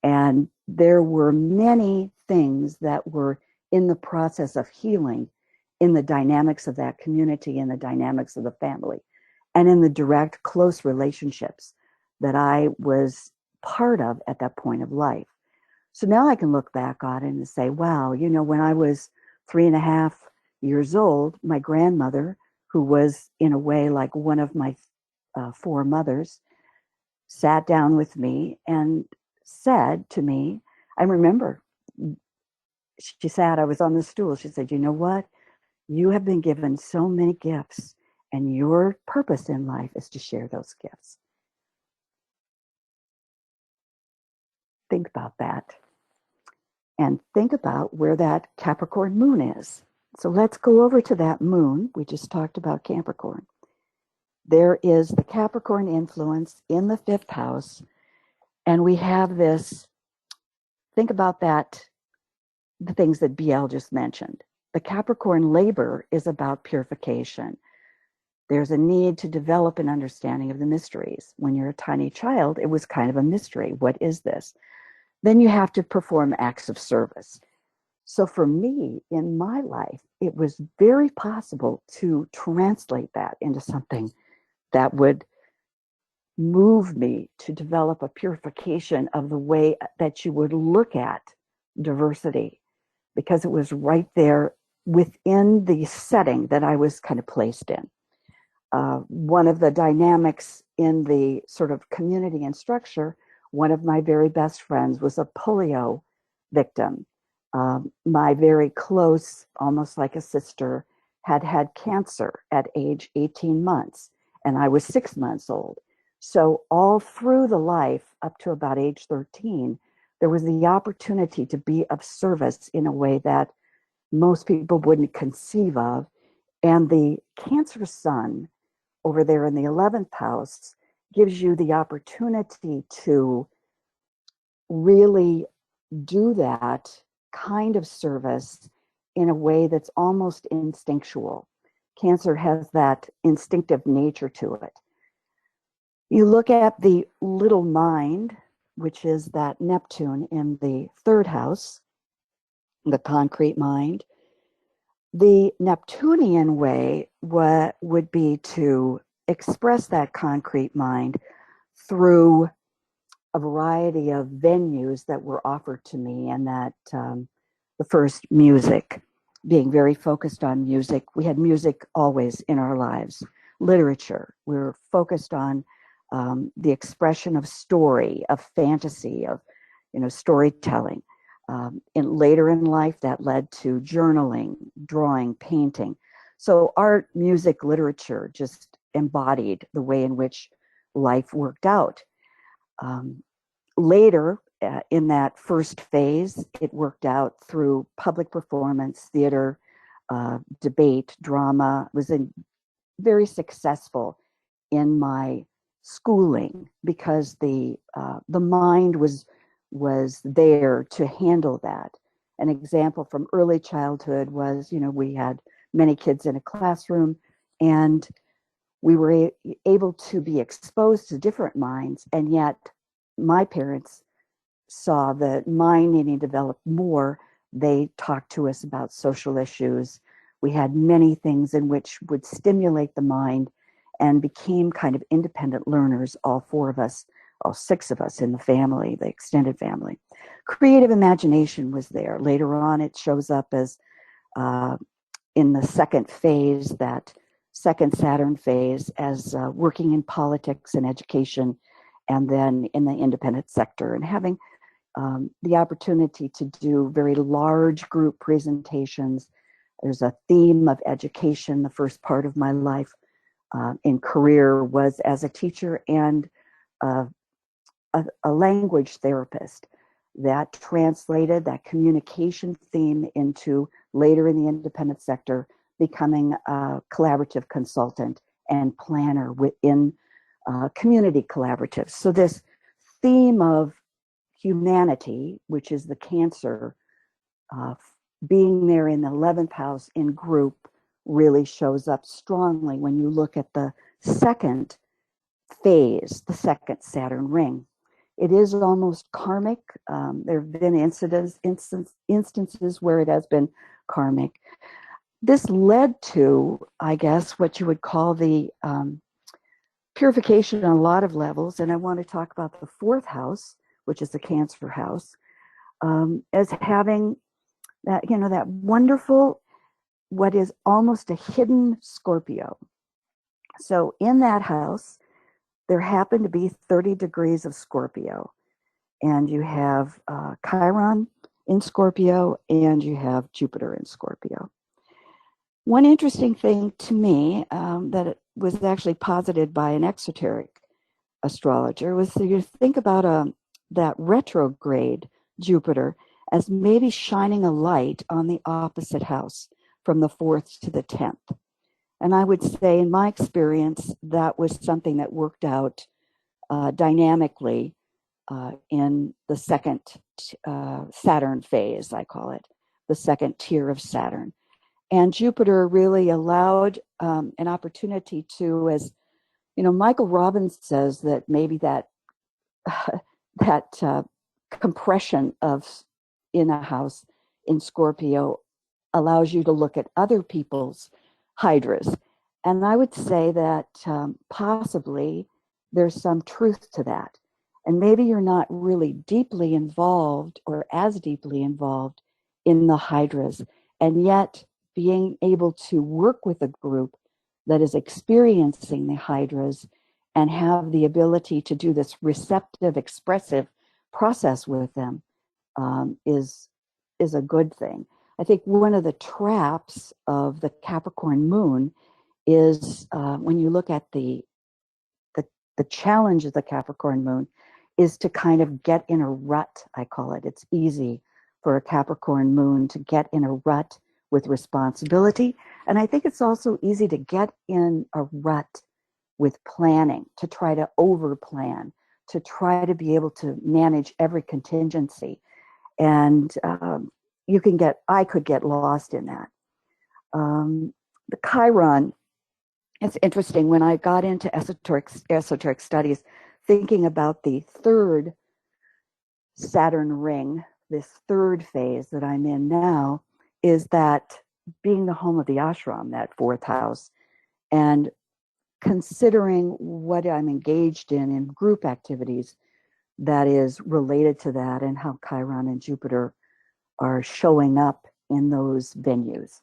And there were many things that were in the process of healing in the dynamics of that community, in the dynamics of the family, and in the direct, close relationships that I was part of at that point of life. So now I can look back on it and say, wow, when I was 3.5 years old, my grandmother, who was in a way like one of my 4 mothers, sat down with me and said to me, I remember, she sat, I was on the stool, she said, you know what? You have been given so many gifts, and your purpose in life is to share those gifts. Think about that. And think about where that Capricorn moon is. So let's go over to that moon. We just talked about Capricorn. There is the Capricorn influence in the 5th house. And we have this, think about that, the things that BL just mentioned. The Capricorn labor is about purification. There's a need to develop an understanding of the mysteries. When you're a tiny child, it was kind of a mystery. What is this? Then you have to perform acts of service. So for me, in my life, it was very possible to translate that into something that would move me to develop a purification of the way that you would look at diversity, because it was right there within the setting that I was kind of placed in. One of the dynamics in the sort of community and structure, one of my very best friends was a polio victim. My very close, almost like a sister, had had cancer at age 18 months, and I was 6 months old. So all through the life, up to about age 13, there was the opportunity to be of service in a way that most people wouldn't conceive of. And the Cancer sun over there in the 11th house gives you the opportunity to really do that kind of service in a way that's almost instinctual. Cancer has that instinctive nature to it. You look at the little mind, which is that Neptune in the 3rd house, the concrete mind. The Neptunian way would be to express that concrete mind through a variety of venues that were offered to me, and that the first, music, being very focused on music. We had music always in our lives. Literature, we were focused on the expression of story, of fantasy, of storytelling. Later in life, that led to journaling, drawing, painting. So art, music, literature just embodied the way in which life worked out. Later, in that first phase, it worked out through public performance, theater, debate, drama. Was very successful in my schooling because the mind was there to handle that. An example from early childhood was, we had many kids in a classroom, and we were able to be exposed to different minds, and yet my parents saw the mind needing to develop more They talked to us about social issues. We had many things in which would stimulate the mind and became kind of independent learners, all four of us, all six of us in the family, the extended family. Creative imagination was there. Later on, it shows up as in the second phase, that second Saturn phase, as working in politics and education, and then in the independent sector, and having the opportunity to do very large group presentations. There's a theme of education. The first part of my life in career was as a teacher and a language therapist. That translated that communication theme into, later in the independent sector, becoming a collaborative consultant and planner within community collaboratives. So this theme of humanity, which is the Cancer, being there in the 11th house in group, really shows up strongly when you look at the second phase, the second Saturn ring. It is almost karmic. There have been instances where it has been karmic. This led to, I guess, what you would call the purification on a lot of levels. And I want to talk about the fourth house, which is the Cancer house, as having that, that wonderful, what is almost a hidden Scorpio. So in that house, there happened to be 30 degrees of Scorpio. And you have Chiron in Scorpio, and you have Jupiter in Scorpio. One interesting thing to me that it was actually posited by an esoteric astrologer was that you think about that retrograde Jupiter as maybe shining a light on the opposite house from the 4th to the 10th. And I would say, in my experience, that was something that worked out dynamically in the second Saturn phase, I call it, the second tier of Saturn. And Jupiter really allowed an opportunity to, as Michael Robbins says, that maybe that compression of in a house in Scorpio allows you to look at other people's hydras. And I would say that possibly there's some truth to that. And maybe you're not really deeply involved or as deeply involved in the hydras, and yet being able to work with a group that is experiencing the hydras and have the ability to do this receptive, expressive process with them is a good thing. I think one of the traps of the Capricorn moon is when you look at the challenge of the Capricorn moon is to kind of get in a rut, I call it. It's easy for a Capricorn moon to get in a rut with responsibility. And I think it's also easy to get in a rut with planning, to try to over-plan, to try to be able to manage every contingency. And I could get lost in that. The Chiron, it's interesting, when I got into esoteric studies, thinking about the third Saturn ring, this third phase that I'm in now, is that being the home of the ashram, that fourth house, and considering what I'm engaged in group activities that is related to that, and how Chiron and Jupiter are showing up in those venues.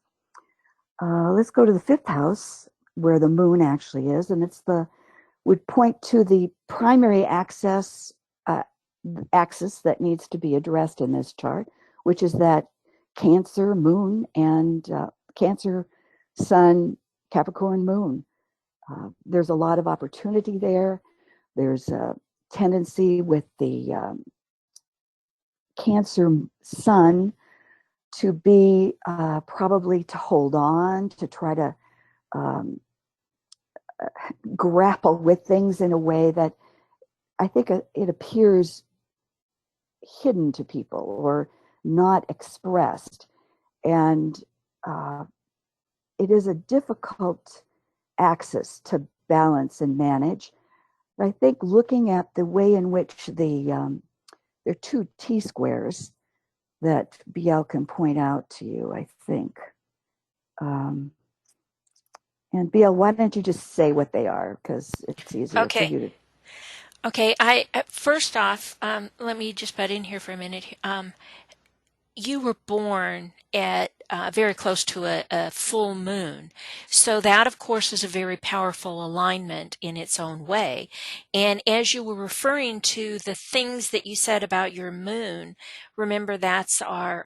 Let's go to the fifth house, where the moon actually is, and would point to the primary axis that needs to be addressed in this chart, which is that Cancer moon and Cancer sun, Capricorn moon. There's a lot of opportunity there. There's a tendency with the Cancer sun to be probably to hold on, to try to grapple with things in a way that I think it appears hidden to people or not expressed. And it is a difficult axis to balance and manage. But I think looking at the way in which there are two T-squares, that BL can point out to you, I think. And BL, why don't you just say what they are, because it's easier for Okay. you to. Okay. First off, let me just butt in here for a minute. You were born at very close to a full moon. So that, of course, is a very powerful alignment in its own way. And as you were referring to the things that you said about your moon, remember that's our,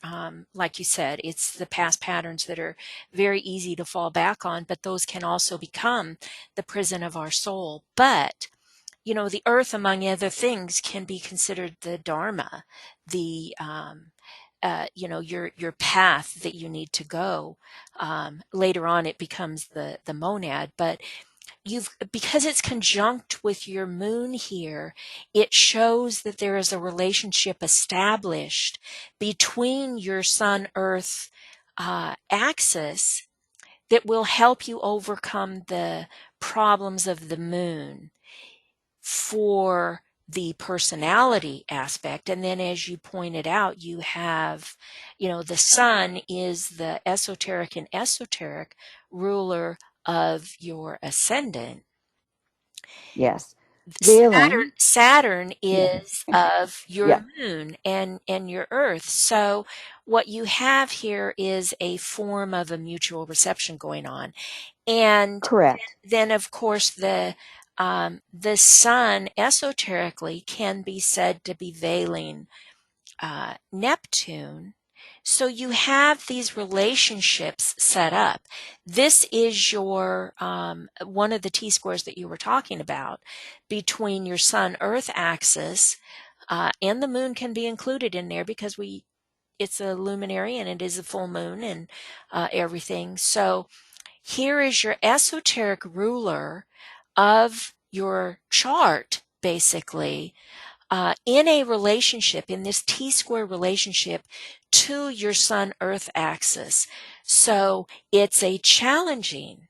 like you said, it's the past patterns that are very easy to fall back on, but those can also become the prison of our soul. But the earth, among other things, can be considered the dharma, the your path that you need to go. Later on, it becomes the monad, but because it's conjunct with your moon here, it shows that there is a relationship established between your Sun Earth axis that will help you overcome the problems of the moon for the personality aspect. And then, as you pointed out, you have, the sun is the esoteric ruler of your ascendant. Yes. Veiling. Saturn Yeah. is of Yeah. your moon and your earth. So what you have here is a form of a mutual reception going on. And Correct. then of course the sun esoterically can be said to be veiling Neptune. So you have these relationships set up. This is your one of the T-squares that you were talking about between your Sun Earth axis, and the moon can be included in there because it's a luminary and it is a full moon and everything. So here is your esoteric ruler of your chart, basically, in a relationship, in this T-square relationship to your Sun-Earth axis. So it's a challenging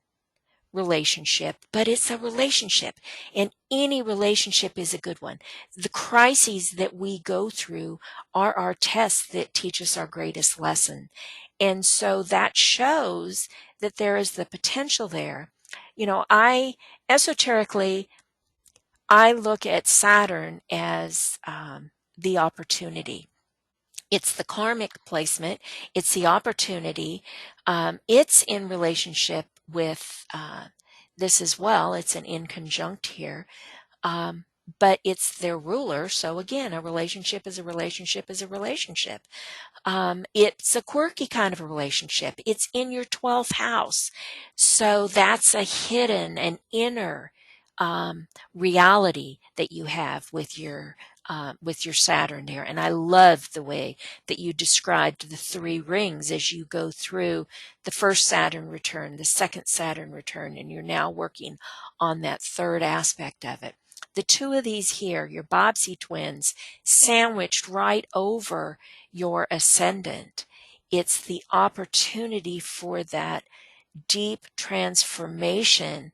relationship, but it's a relationship, and any relationship is a good one. The crises that we go through are our tests that teach us our greatest lesson. And so that shows that there is the potential there. Esoterically, I look at Saturn as the opportunity. It's the karmic placement. It's the opportunity. It's in relationship with this as well. It's an in conjunct here. But it's their ruler. So again, a relationship is a relationship is a relationship. It's a quirky kind of a relationship. It's in your 12th house. So that's a hidden and inner reality that you have with your Saturn there. And I love the way that you described the three rings as you go through the first Saturn return, the second Saturn return, and you're now working on that third aspect of it. The two of these here, your Bobbsey twins, sandwiched right over your ascendant. It's the opportunity for that deep transformation,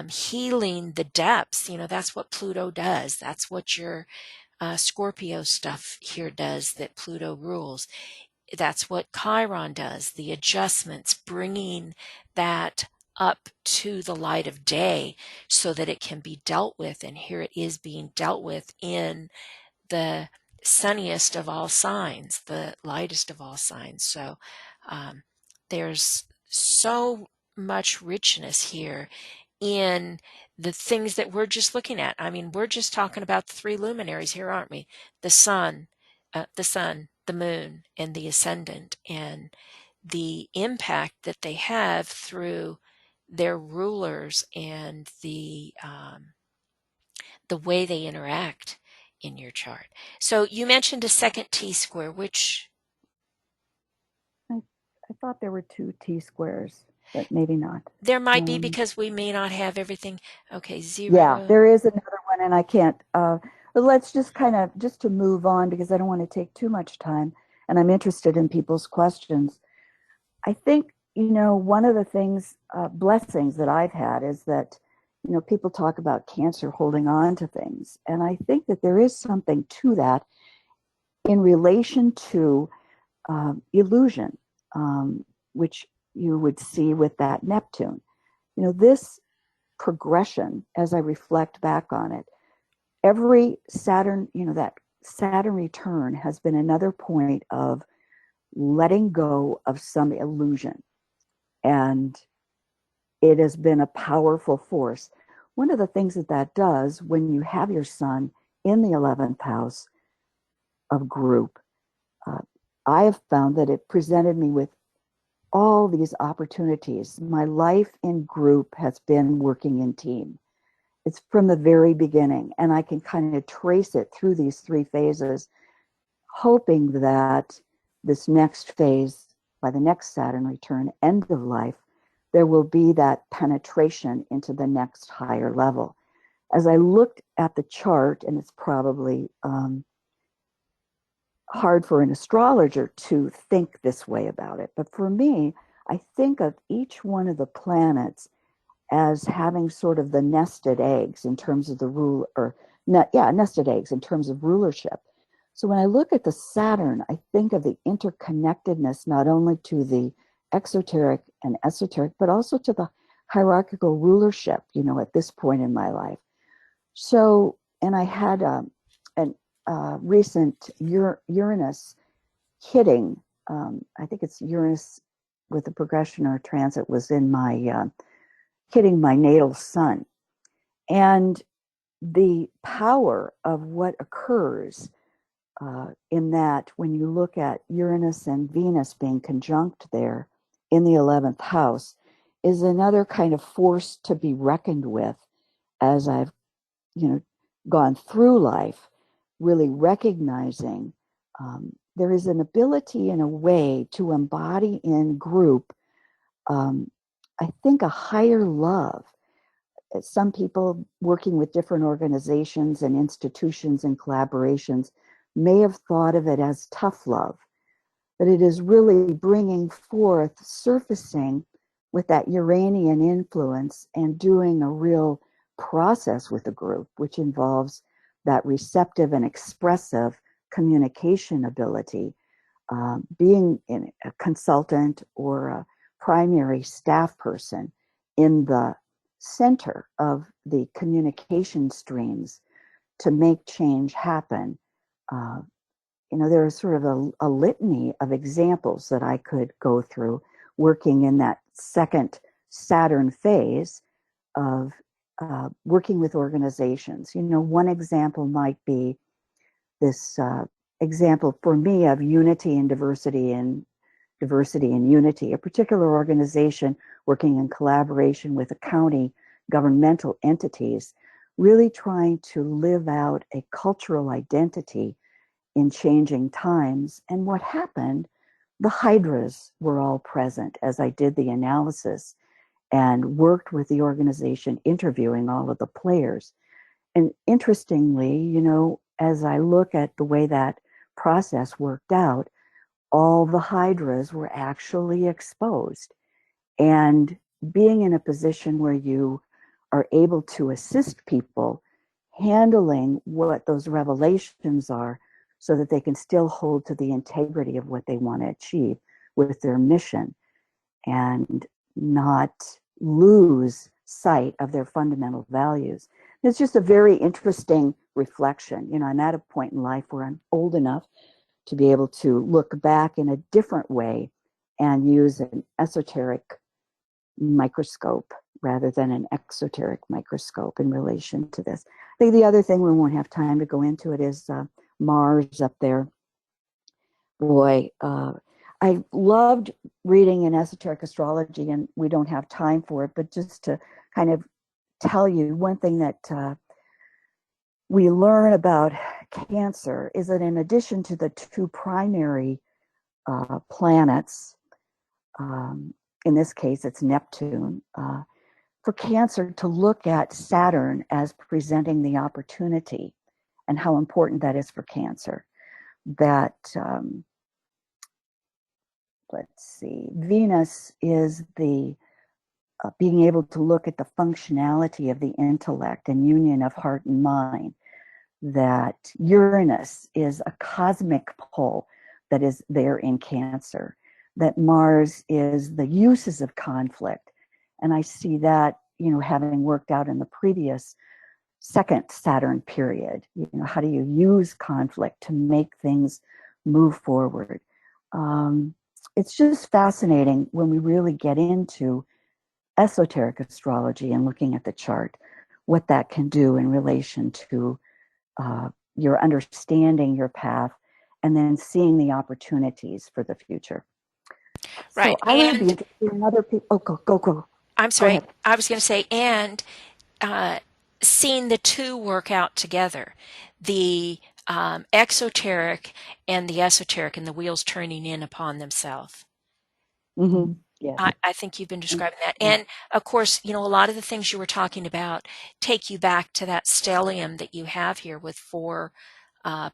healing the depths. That's what Pluto does. That's what your Scorpio stuff here does that Pluto rules. That's what Chiron does, the adjustments, bringing that up to the light of day so that it can be dealt with. And here it is being dealt with in the sunniest of all signs, the lightest of all signs. So there's so much richness here in the things that we're just looking at. I mean, we're just talking about the three luminaries here, aren't we? The sun, the moon, and the ascendant, and the impact that they have through their rulers and the way they interact in your chart. So you mentioned a second T-square, which I thought there were two T-squares, but maybe not. there might be because we may not have everything. Okay, 0. Yeah, there is another one, and I can't. But let's just just to move on, because I don't want to take too much time, and I'm interested in people's questions. I think, one of the things, blessings that I've had is that, people talk about Cancer holding on to things. And I think that there is something to that in relation to illusion, which you would see with that Neptune. You know, this progression, as I reflect back on it, every Saturn, you know, that Saturn return has been another point of letting go of some illusion. And it has been a powerful force. One of the things that that does when you have your sun in the 11th house of group, I have found that it presented me with all these opportunities. My life in group has been working in team. It's from the very beginning, and I can kind of trace it through these three phases, hoping that this next phase, by the next Saturn return, end of life, there will be that penetration into the next higher level. As I looked at the chart, and it's probably hard for an astrologer to think this way about it, but for me, I think of each one of the planets as having sort of the nested eggs in terms of the rule, or nested eggs in terms of rulership. So when I look at the Saturn, I think of the interconnectedness not only to the exoteric and esoteric, but also to the hierarchical rulership, you know, at this point in my life. So, and I had a recent Uranus hitting, I think it's Uranus with a progression or a transit was in my, hitting my natal sun. And the power of what occurs in that when you look at Uranus and Venus being conjunct there in the 11th house is another kind of force to be reckoned with as I've, you know, gone through life, really recognizing there is an ability in a way to embody in group, I think, a higher love. Some people working with different organizations and institutions and collaborations may have thought of it as tough love, but it is really bringing forth, surfacing with that Uranian influence and doing a real process with a group, which involves that receptive and expressive communication ability, being a consultant or a primary staff person in the center of the communication streams to make change happen. You know, there is sort of a litany of examples that I could go through working in that second Saturn phase of working with organizations. You know, one example might be this example for me of unity and diversity and unity, a particular organization working in collaboration with a county governmental entities, really trying to live out a cultural identity in changing times. And what happened, the hydras were all present as I did the analysis and worked with the organization, interviewing all of the players. And interestingly, you know, as I look at the way that process worked out, all the hydras were actually exposed. And being in a position where you are able to assist people handling what those revelations are so that they can still hold to the integrity of what they want to achieve with their mission and not lose sight of their fundamental values. It's just a very interesting reflection. You know, I'm at a point in life where I'm old enough to be able to look back in a different way and use an esoteric microscope rather than an exoteric microscope in relation to this. I think the other thing, we won't have time to go into it, is Mars up there. Boy, I loved reading in Esoteric Astrology, and we don't have time for it, but just to kind of tell you one thing that we learn about Cancer is that in addition to the two primary planets, in this case it's Neptune, for Cancer to look at Saturn as presenting the opportunity and how important that is for Cancer. That, let's see, Venus is the being able to look at the functionality of the intellect and union of heart and mind. That Uranus is a cosmic pole, that is there in Cancer, that Mars is the uses of conflict. And I see that, having worked out in the previous second Saturn period. How do you use conflict to make things move forward? It's just fascinating when we really get into esoteric astrology and looking at the chart, what that can do in relation to your understanding your path and then seeing the opportunities for the future. Right. So I would be interested in other people. Oh, go. I'm sorry. Go I was going to say, and seeing the two work out together, the exoteric and the esoteric, and the wheels turning in upon themselves. Mm-hmm. Yes. I think you've been describing that. And of course, a lot of the things you were talking about take you back to that stellium that you have here with 4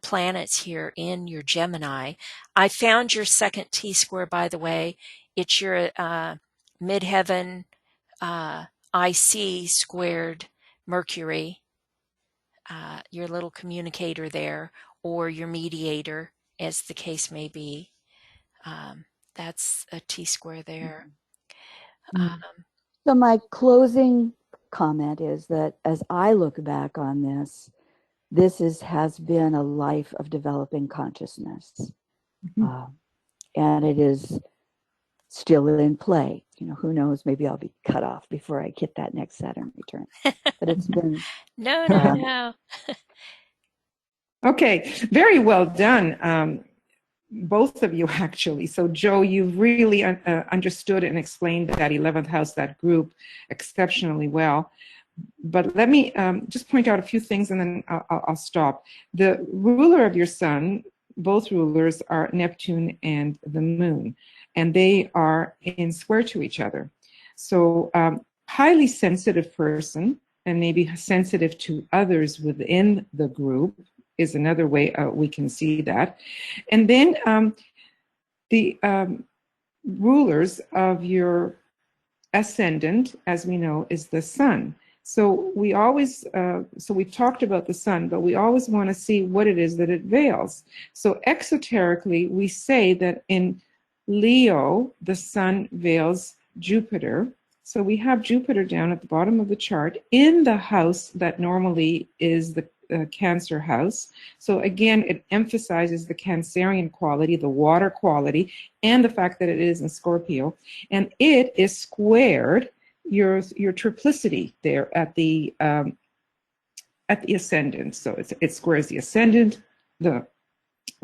planets here in your Gemini. I found your second T-square, by the way. It's your midheaven IC squared Mercury, your little communicator there, or your mediator, as the case may be. That's a T-square there. So my closing comment is that as I look back on this has been a life of developing consciousness. And it is still in play. Who knows, maybe I'll be cut off before I get that next Saturn return. But it's been... No. Okay, very well done, both of you, actually. So, Joe, you've really understood and explained that 11th house, that group, exceptionally well. But let me just point out a few things, and then I'll stop. The ruler of your sun, both rulers are Neptune and the moon, and they are in square to each other. So highly sensitive person, and maybe sensitive to others within the group is another way we can see that. And then the rulers of your ascendant, as we know, is the sun. So we always, we've talked about the sun, but we always want to see what it is that it veils. So exoterically, we say that in Leo, the sun veils Jupiter. So we have Jupiter down at the bottom of the chart in the house that normally is the Cancer house. So again, it emphasizes the Cancerian quality, the water quality, and the fact that it is in Scorpio. And it is squared your triplicity there at the ascendant. So it squares the ascendant, the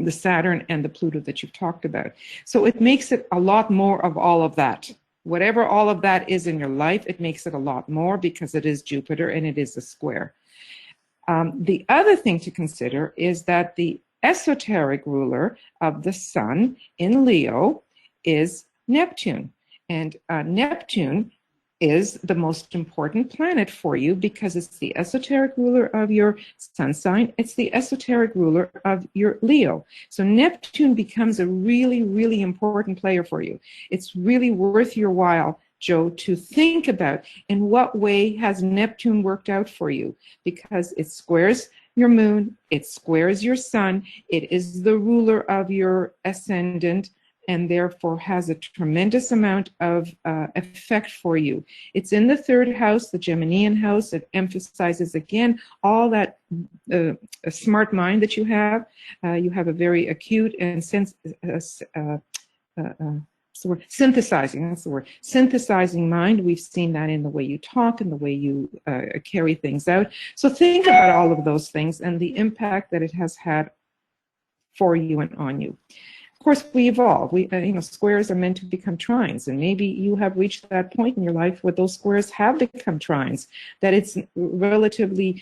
Saturn, and the Pluto that you've talked about. So it makes it a lot more of all of that. Whatever all of that is in your life, it makes it a lot more because it is Jupiter and it is a square. The other thing to consider is that the esoteric ruler of the sun in Leo is Neptune. And Neptune is the most important planet for you because it's the esoteric ruler of your sun sign. It's the esoteric ruler of your Leo. So Neptune becomes a really, really important player for you. It's really worth your while, Joe, to think about in what way has Neptune worked out for you, because it squares your moon, it squares your sun, it is the ruler of your ascendant, and therefore has a tremendous amount of effect for you. It's in the 3rd house, the Geminian house. It emphasizes, again, all that smart mind that you have. You have a very acute and synthesizing, that's the word, synthesizing mind. We've seen that in the way you talk and the way you carry things out. So think about all of those things and the impact that it has had for you and on you. Of course, we evolve. Squares are meant to become trines, and maybe you have reached that point in your life where those squares have become trines, that it's relatively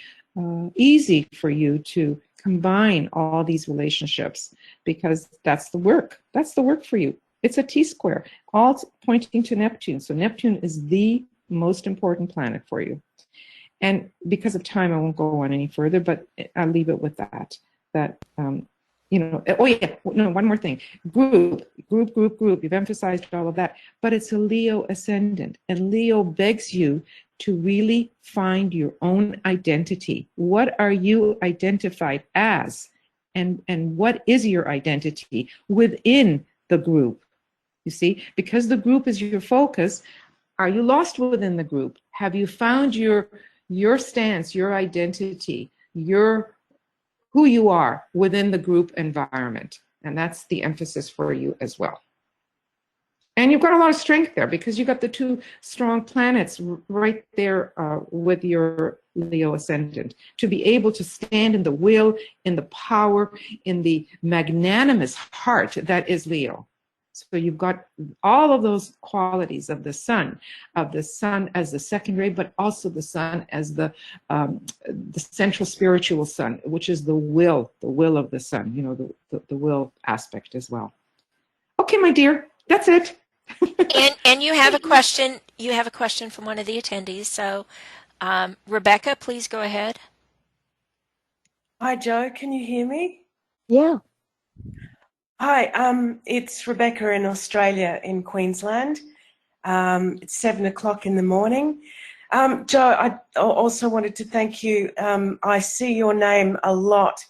easy for you to combine all these relationships because that's the work. That's the work for you. It's a T-square, all pointing to Neptune. So Neptune is the most important planet for you. And because of time, I won't go on any further, but I'll leave it with that. One more thing. Group. You've emphasized all of that, but it's a Leo ascendant, and Leo begs you to really find your own identity. What are you identified as and what is your identity within the group. You see, because the group is your focus, are you lost within the group? Have you found your stance, your identity, your who you are within the group environment? And that's the emphasis for you as well. And you've got a lot of strength there because you've got the two strong planets right there with your Leo ascendant to be able to stand in the will, in the power, in the magnanimous heart that is Leo. So you've got all of those qualities of the sun as the secondary, but also the sun as the central spiritual sun, which is the will of the sun, you know, the will aspect as well. Okay, my dear, that's it. And you have a question. You have a question from one of the attendees. So, Rebecca, please go ahead. Hi, Joe. Can you hear me? Yeah. Hi. It's Rebecca in Australia, in Queensland. It's 7 o'clock in the morning. Joe, I also wanted to thank you. I see your name a lot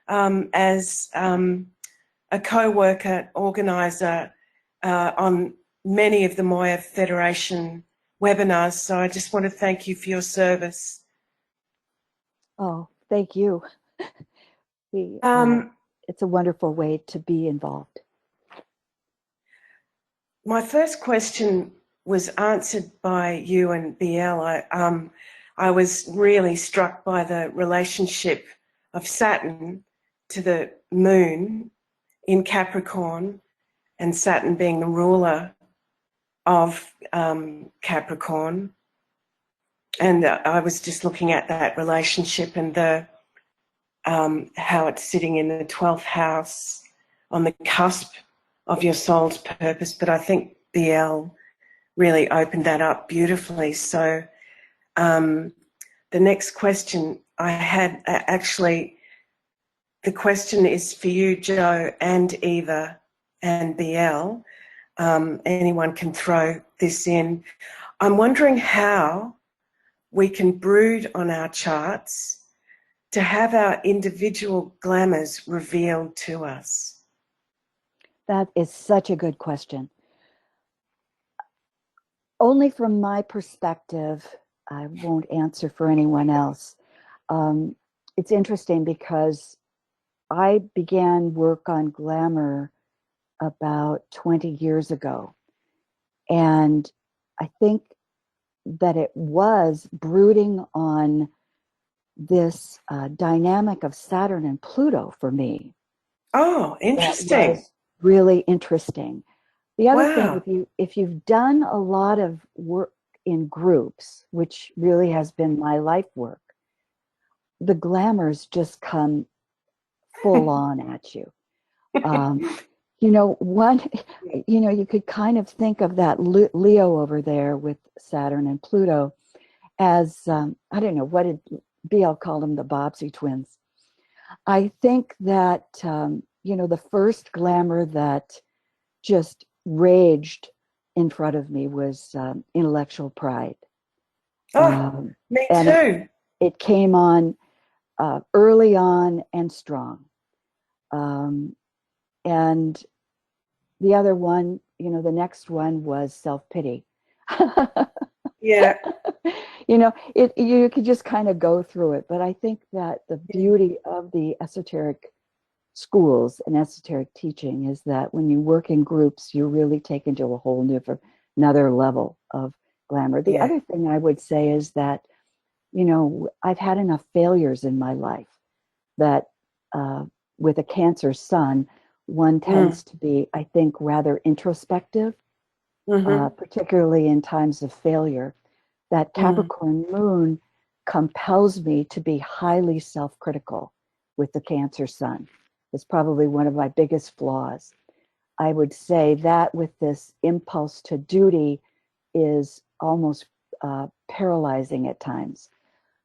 as a co-worker, organizer on many of the Moya Federation webinars. So I just want to thank you for your service. Oh, thank you. It's a wonderful way to be involved. My first question was answered by you and BL. I was really struck by the relationship of Saturn to the moon in Capricorn, and Saturn being the ruler of Capricorn. And I was just looking at that relationship and the how it's sitting in the 12th house on the cusp of your soul's purpose. But I think BL really opened that up beautifully. So the next question I had, actually, the question is for you, Joe, and Eva and BL. Anyone can throw this in. I'm wondering how we can brood on our charts to have our individual glamours revealed to us. That is such a good question. Only from my perspective, I won't answer for anyone else. It's interesting because I began work on glamour about 20 years ago. And I think that it was brooding on this dynamic of Saturn and Pluto for me. Oh, interesting. That was really interesting. The other Wow. thing, if you've done a lot of work in groups, which really has been my life work, the glamours just come full on at you. You know, you could kind of think of that Leo over there with Saturn and Pluto as, I don't know, what did BL call them, the Bobbsey twins. I think that, the first glamour that just raged in front of me was intellectual pride. Me too. It came on early on and strong. And the other one, the next one was self-pity. Yeah. You could just kind of go through it. But I think that the beauty of the esoteric schools and esoteric teaching is that when you work in groups, you're really taken to a whole another level of glamour. The other thing I would say is that, I've had enough failures in my life that with a Cancer sun, one tends to be, I think, rather introspective, particularly in times of failure. That Capricorn moon compels me to be highly self-critical with the Cancer sun. It's probably one of my biggest flaws. I would say that with this impulse to duty is almost paralyzing at times.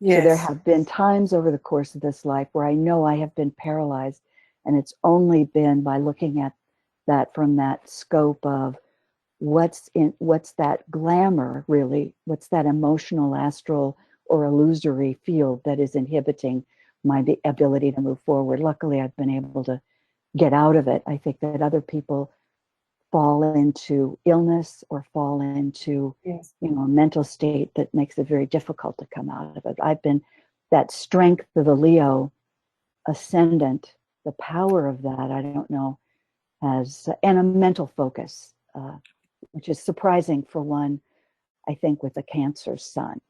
Yes. So there have been times over the course of this life where I know I have been paralyzed, and it's only been by looking at that from that scope of what's that glamour really, what's that emotional, astral, or illusory field that is inhibiting my ability to move forward. Luckily, I've been able to get out of it. I think that other people fall into illness or fall into Yes. a mental state that makes it very difficult to come out of it. I've been that strength of the Leo ascendant, the power of that, I don't know, and a mental focus, which is surprising for one, I think, with a Cancer sun.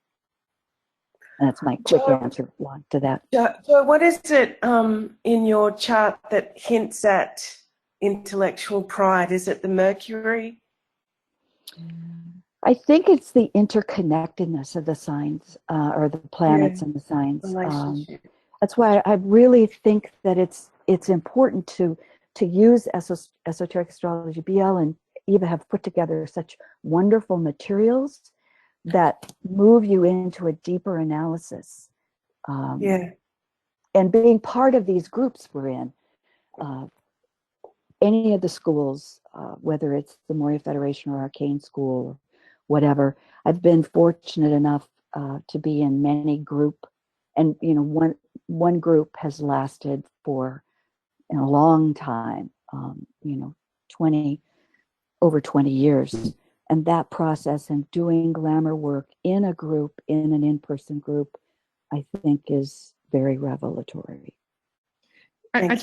And that's my quick answer to that. So what is it in your chart that hints at intellectual pride? Is it the Mercury? I think it's the interconnectedness of the signs or the planets and the signs. Relationship. That's why I really think that it's important to use esoteric astrology. BL and Eva have put together such wonderful materials that move you into a deeper analysis. And being part of these groups we're in, any of the schools, whether it's the Moria Federation or Arcane School or whatever, I've been fortunate enough to be in many group, and one group has lasted for a long time, over 20 years. And that process and doing glamour work in a group, in an in-person group, I think is very revelatory. I'd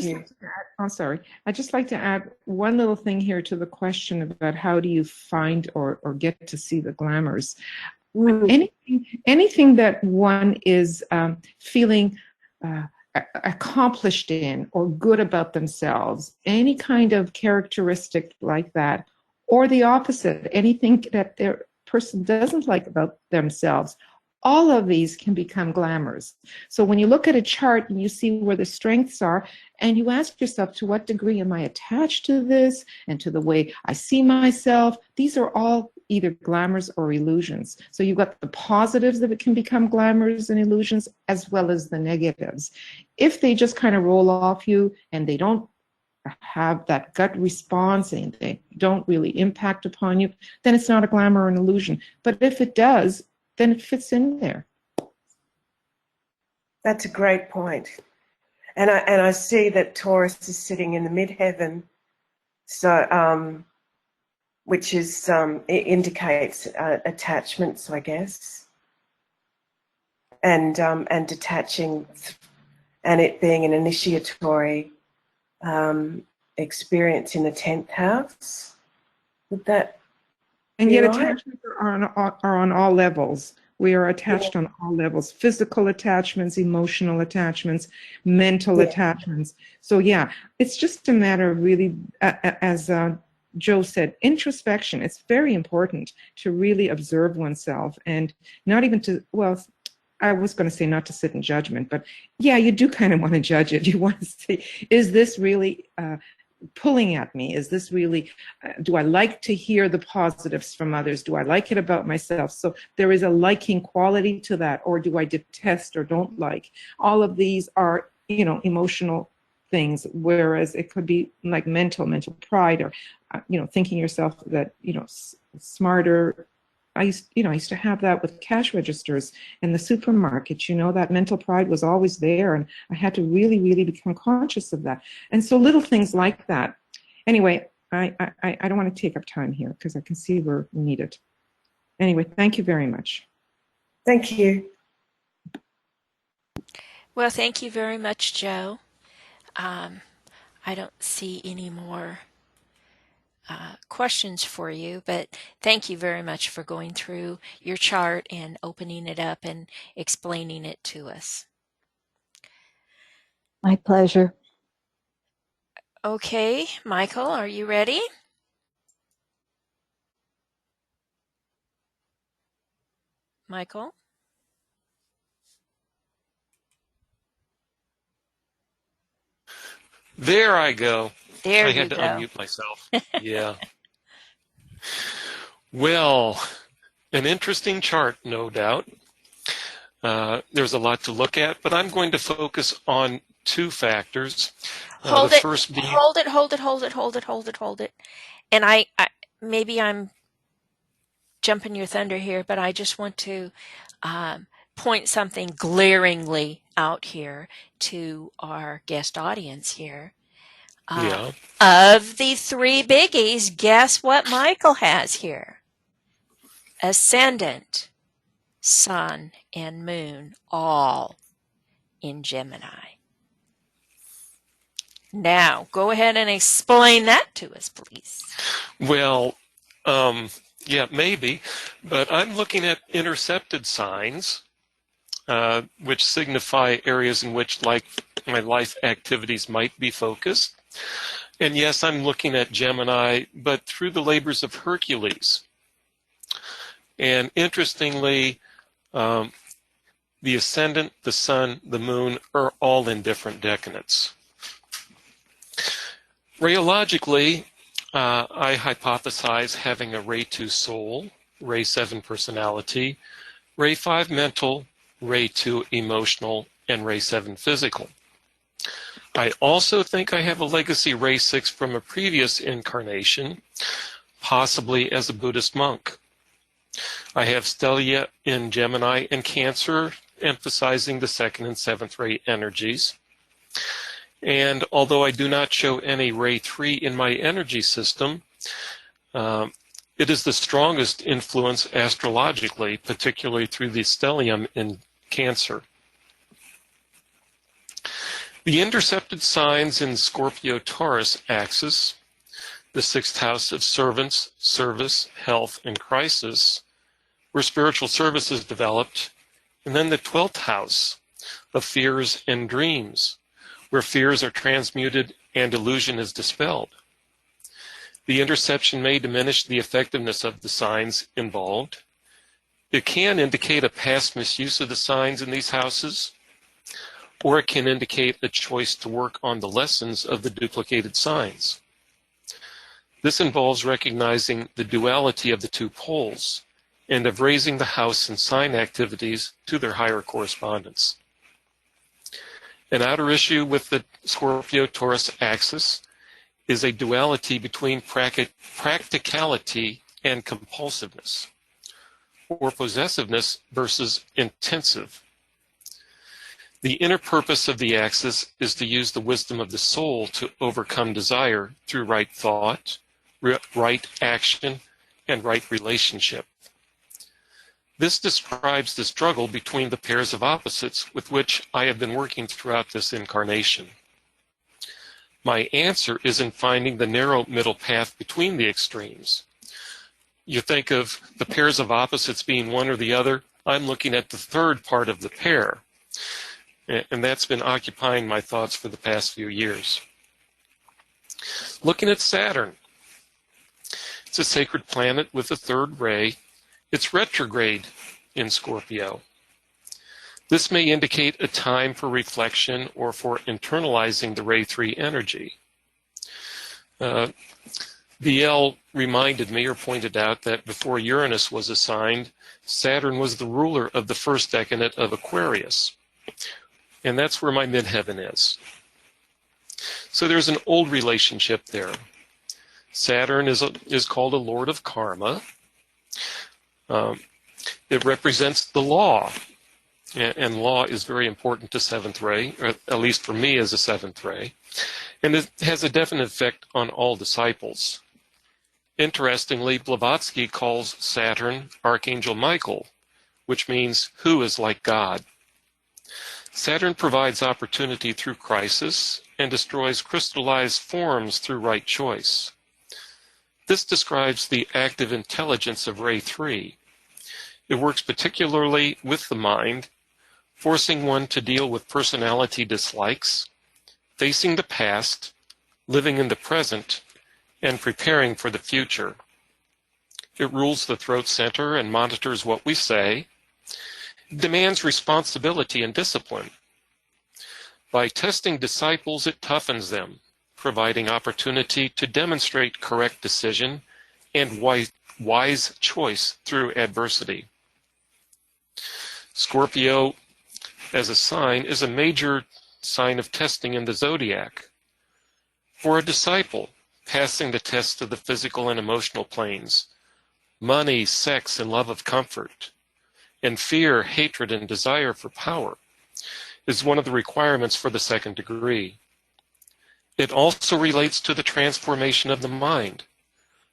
just like to add one little thing here to the question about how do you find or get to see the glamours. Anything that one is feeling accomplished in or good about themselves, any kind of characteristic like that, or the opposite, anything that their person doesn't like about themselves, all of these can become glamours. So when you look at a chart and you see where the strengths are, and you ask yourself, to what degree am I attached to this and to the way I see myself? These are all either glamours or illusions. So you've got the positives that it can become glamours and illusions, as well as the negatives. If they just kind of roll off you and they don't have that gut response and they don't really impact upon you, then it's not a glamour or an illusion. But if it does, then it fits in there. That's a great point. And I see that Taurus is sitting in the midheaven, so which is it indicates attachments, I guess, and detaching, and it being an initiatory experience in the 10th house. Would that? And yet attachments are on all levels. We are attached on all levels: physical attachments, emotional attachments, mental attachments. So it's just a matter of really, as Joe said, introspection. It's very important to really observe oneself and not even to, I was going to say not to sit in judgment, but you do kind of want to judge it. You want to say, is this really pulling at me? Is this really, do I like to hear the positives from others? Do I like it about myself? So there is a liking quality to that, or do I detest or don't like? All of these are, emotional things, whereas it could be like mental pride, or, thinking yourself that, smarter. I used to have that with cash registers in the supermarket. That mental pride was always there, and I had to really, really become conscious of that. And so little things like that. Anyway, I don't want to take up time here because I can see we need it. Anyway, thank you very much. Thank you. Well, thank you very much, Joe. I don't see any more questions for you, but thank you very much for going through your chart and opening it up and explaining it to us. My pleasure. Okay, Michael, are you ready? Michael? There I go. There I you had to go. unmute myself. Yeah. Well, an interesting chart, no doubt. There's a lot to look at, but I'm going to focus on two factors. Hold the it. first being... Hold it. And I maybe I'm jumping your thunder here, but I just want to point something glaringly out here to our guest audience here. Yeah. Of the three biggies, guess what Michael has here? Ascendant, Sun, and Moon, all in Gemini. Now, go ahead and explain that to us, please. Well, yeah, maybe, but I'm looking at intercepted signs, which signify areas in which my life activities might be focused. And yes, I'm looking at Gemini, but through the labors of Hercules. And interestingly, the ascendant, the sun, the moon are all in different decanates. Rheologically, I hypothesize having a Ray 2 soul, Ray 7 personality, Ray 5 mental, Ray 2 emotional, and Ray 7 physical. I also think I have a legacy Ray 6 from a previous incarnation, possibly as a Buddhist monk. I have Stellia in Gemini and Cancer, emphasizing the 2nd and 7th Ray energies. And although I do not show any Ray 3 in my energy system, it is the strongest influence astrologically, particularly through the stellium in Cancer. The intercepted signs in Scorpio-Taurus axis, the 6th house of servants, service, health, and crisis, where spiritual service is developed, and then the 12th house of fears and dreams, where fears are transmuted and illusion is dispelled. The interception may diminish the effectiveness of the signs involved. It can indicate a past misuse of the signs in these houses, or it can indicate a choice to work on the lessons of the duplicated signs. This involves recognizing the duality of the two poles and of raising the house and sign activities to their higher correspondence. An outer issue with the Scorpio-Taurus axis is a duality between practicality and compulsiveness, or possessiveness versus intensive. The inner purpose of the axis is to use the wisdom of the soul to overcome desire through right thought, right action, and right relationship. This describes the struggle between the pairs of opposites with which I have been working throughout this incarnation. My answer is in finding the narrow middle path between the extremes. You think of the pairs of opposites being one or the other. I'm looking at the third part of the pair. And that's been occupying my thoughts for the past few years. Looking at Saturn. It's a sacred planet with a third ray. It's retrograde in Scorpio. This may indicate a time for reflection or for internalizing the Ray 3 energy. BL reminded me or pointed out that before Uranus was assigned, Saturn was the ruler of the first decanate of Aquarius. And that's where my midheaven is. So there's an old relationship there. Saturn is called a lord of karma. It represents the law. And law is very important to seventh ray, or at least for me as a seventh ray. And it has a definite effect on all disciples. Interestingly, Blavatsky calls Saturn Archangel Michael, which means who is like God. Saturn provides opportunity through crisis and destroys crystallized forms through right choice. This describes the active intelligence of Ray 3. It works particularly with the mind, forcing one to deal with personality dislikes, facing the past, living in the present, and preparing for the future. It rules the throat center and monitors what we say. It demands responsibility and discipline. By testing disciples, it toughens them, providing opportunity to demonstrate correct decision and wise choice through adversity. Scorpio, as a sign, is a major sign of testing in the zodiac. For a disciple, passing the test of the physical and emotional planes, money, sex, and love of comfort, and fear, hatred, and desire for power is one of the requirements for the second degree. It also relates to the transformation of the mind,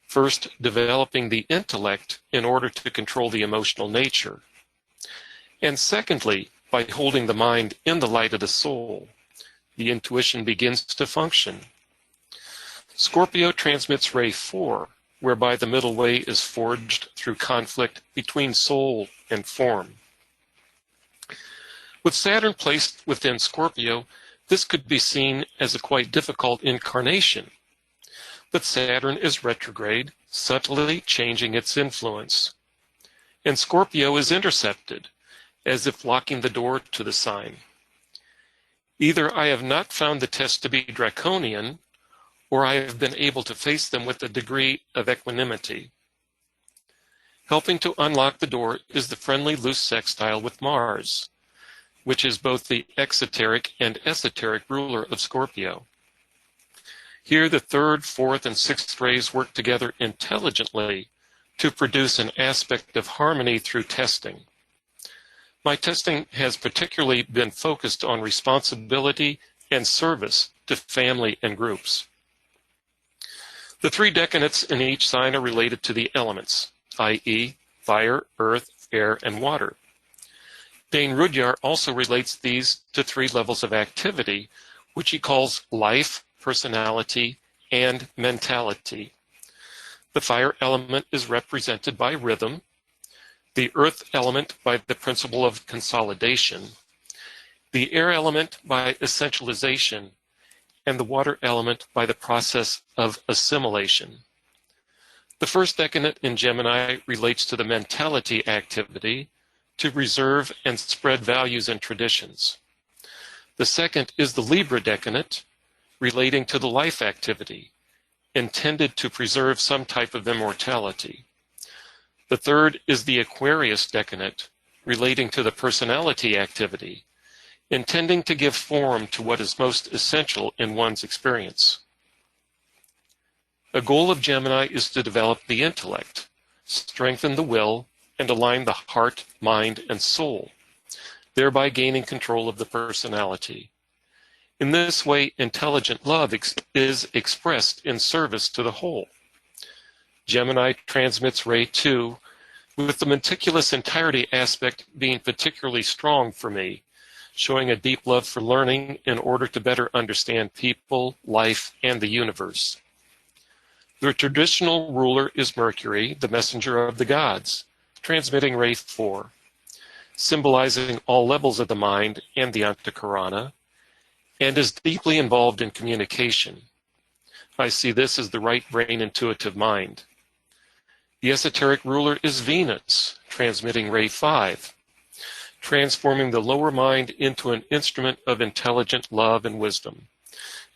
first developing the intellect in order to control the emotional nature, and secondly, by holding the mind in the light of the soul, the intuition begins to function. Scorpio transmits ray 4, whereby the middle way is forged through conflict between soul and form. With Saturn placed within Scorpio, this could be seen as a quite difficult incarnation. But Saturn is retrograde, subtly changing its influence. And Scorpio is intercepted, as if locking the door to the sign. Either I have not found the test to be draconian, or I have been able to face them with a degree of equanimity. Helping to unlock the door is the friendly loose sextile with Mars, which is both the exoteric and esoteric ruler of Scorpio. Here the third, fourth, and sixth rays work together intelligently to produce an aspect of harmony through testing. My testing has particularly been focused on responsibility and service to family and groups. The three decanates in each sign are related to the elements, i.e., fire, earth, air, and water. Dane Rudyard also relates these to three levels of activity, which he calls life, personality, and mentality. The fire element is represented by rhythm, the earth element by the principle of consolidation, the air element by essentialization, and the water element by the process of assimilation. The first decanate in Gemini relates to the mentality activity to preserve and spread values and traditions. The second is the Libra decanate, relating to the life activity, intended to preserve some type of immortality. The third is the Aquarius decanate, relating to the personality activity, intending to give form to what is most essential in one's experience. A goal of Gemini is to develop the intellect, strengthen the will, and align the heart, mind, and soul, thereby gaining control of the personality. In this way, intelligent love is expressed in service to the whole. Gemini transmits ray 2, with the meticulous entirety aspect being particularly strong for me, showing a deep love for learning in order to better understand people, life, and the universe. The traditional ruler is Mercury, the messenger of the gods, transmitting ray 4, symbolizing all levels of the mind and the Antakarana, and is deeply involved in communication. I see this as the right brain intuitive mind. The esoteric ruler is Venus, transmitting ray 5, transforming the lower mind into an instrument of intelligent love and wisdom.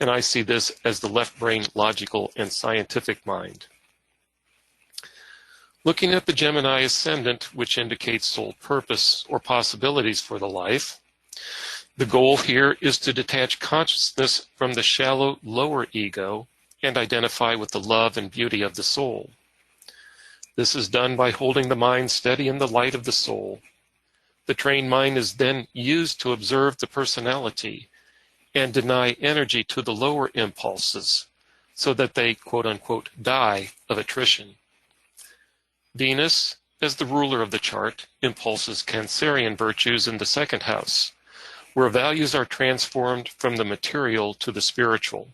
And I see this as the left brain logical and scientific mind. Looking at the Gemini ascendant, which indicates soul purpose or possibilities for the life, the goal here is to detach consciousness from the shallow lower ego and identify with the love and beauty of the soul. This is done by holding the mind steady in the light of the soul. The trained mind is then used to observe the personality and deny energy to the lower impulses so that they, quote unquote, die of attrition. Venus, as the ruler of the chart, impulses Cancerian virtues in the second house, where values are transformed from the material to the spiritual.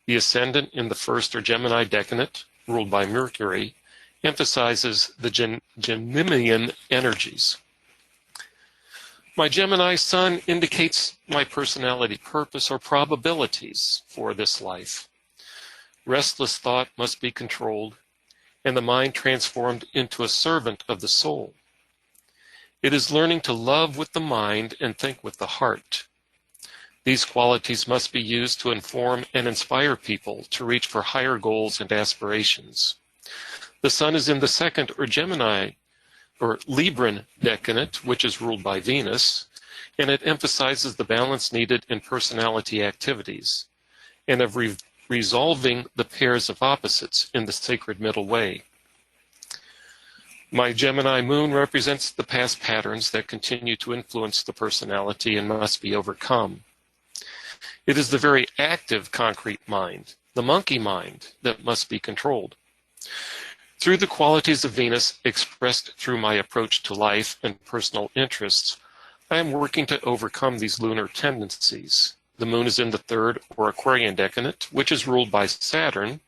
The ascendant in the first or Gemini decanate, ruled by Mercury, emphasizes the Geminian energies. My Gemini sun indicates my personality purpose or probabilities for this life. Restless thought must be controlled, and the mind transformed into a servant of the soul. It is learning to love with the mind and think with the heart. These qualities must be used to inform and inspire people to reach for higher goals and aspirations. The sun is in the second or Gemini or Libran decanate, which is ruled by Venus, and it emphasizes the balance needed in personality activities and of resolving the pairs of opposites in the sacred middle way. My Gemini moon represents the past patterns that continue to influence the personality and must be overcome. It is the very active concrete mind, the monkey mind, that must be controlled. Through the qualities of Venus expressed through my approach to life and personal interests, I am working to overcome these lunar tendencies. The moon is in the third or Aquarian decadent, which is ruled by Saturn.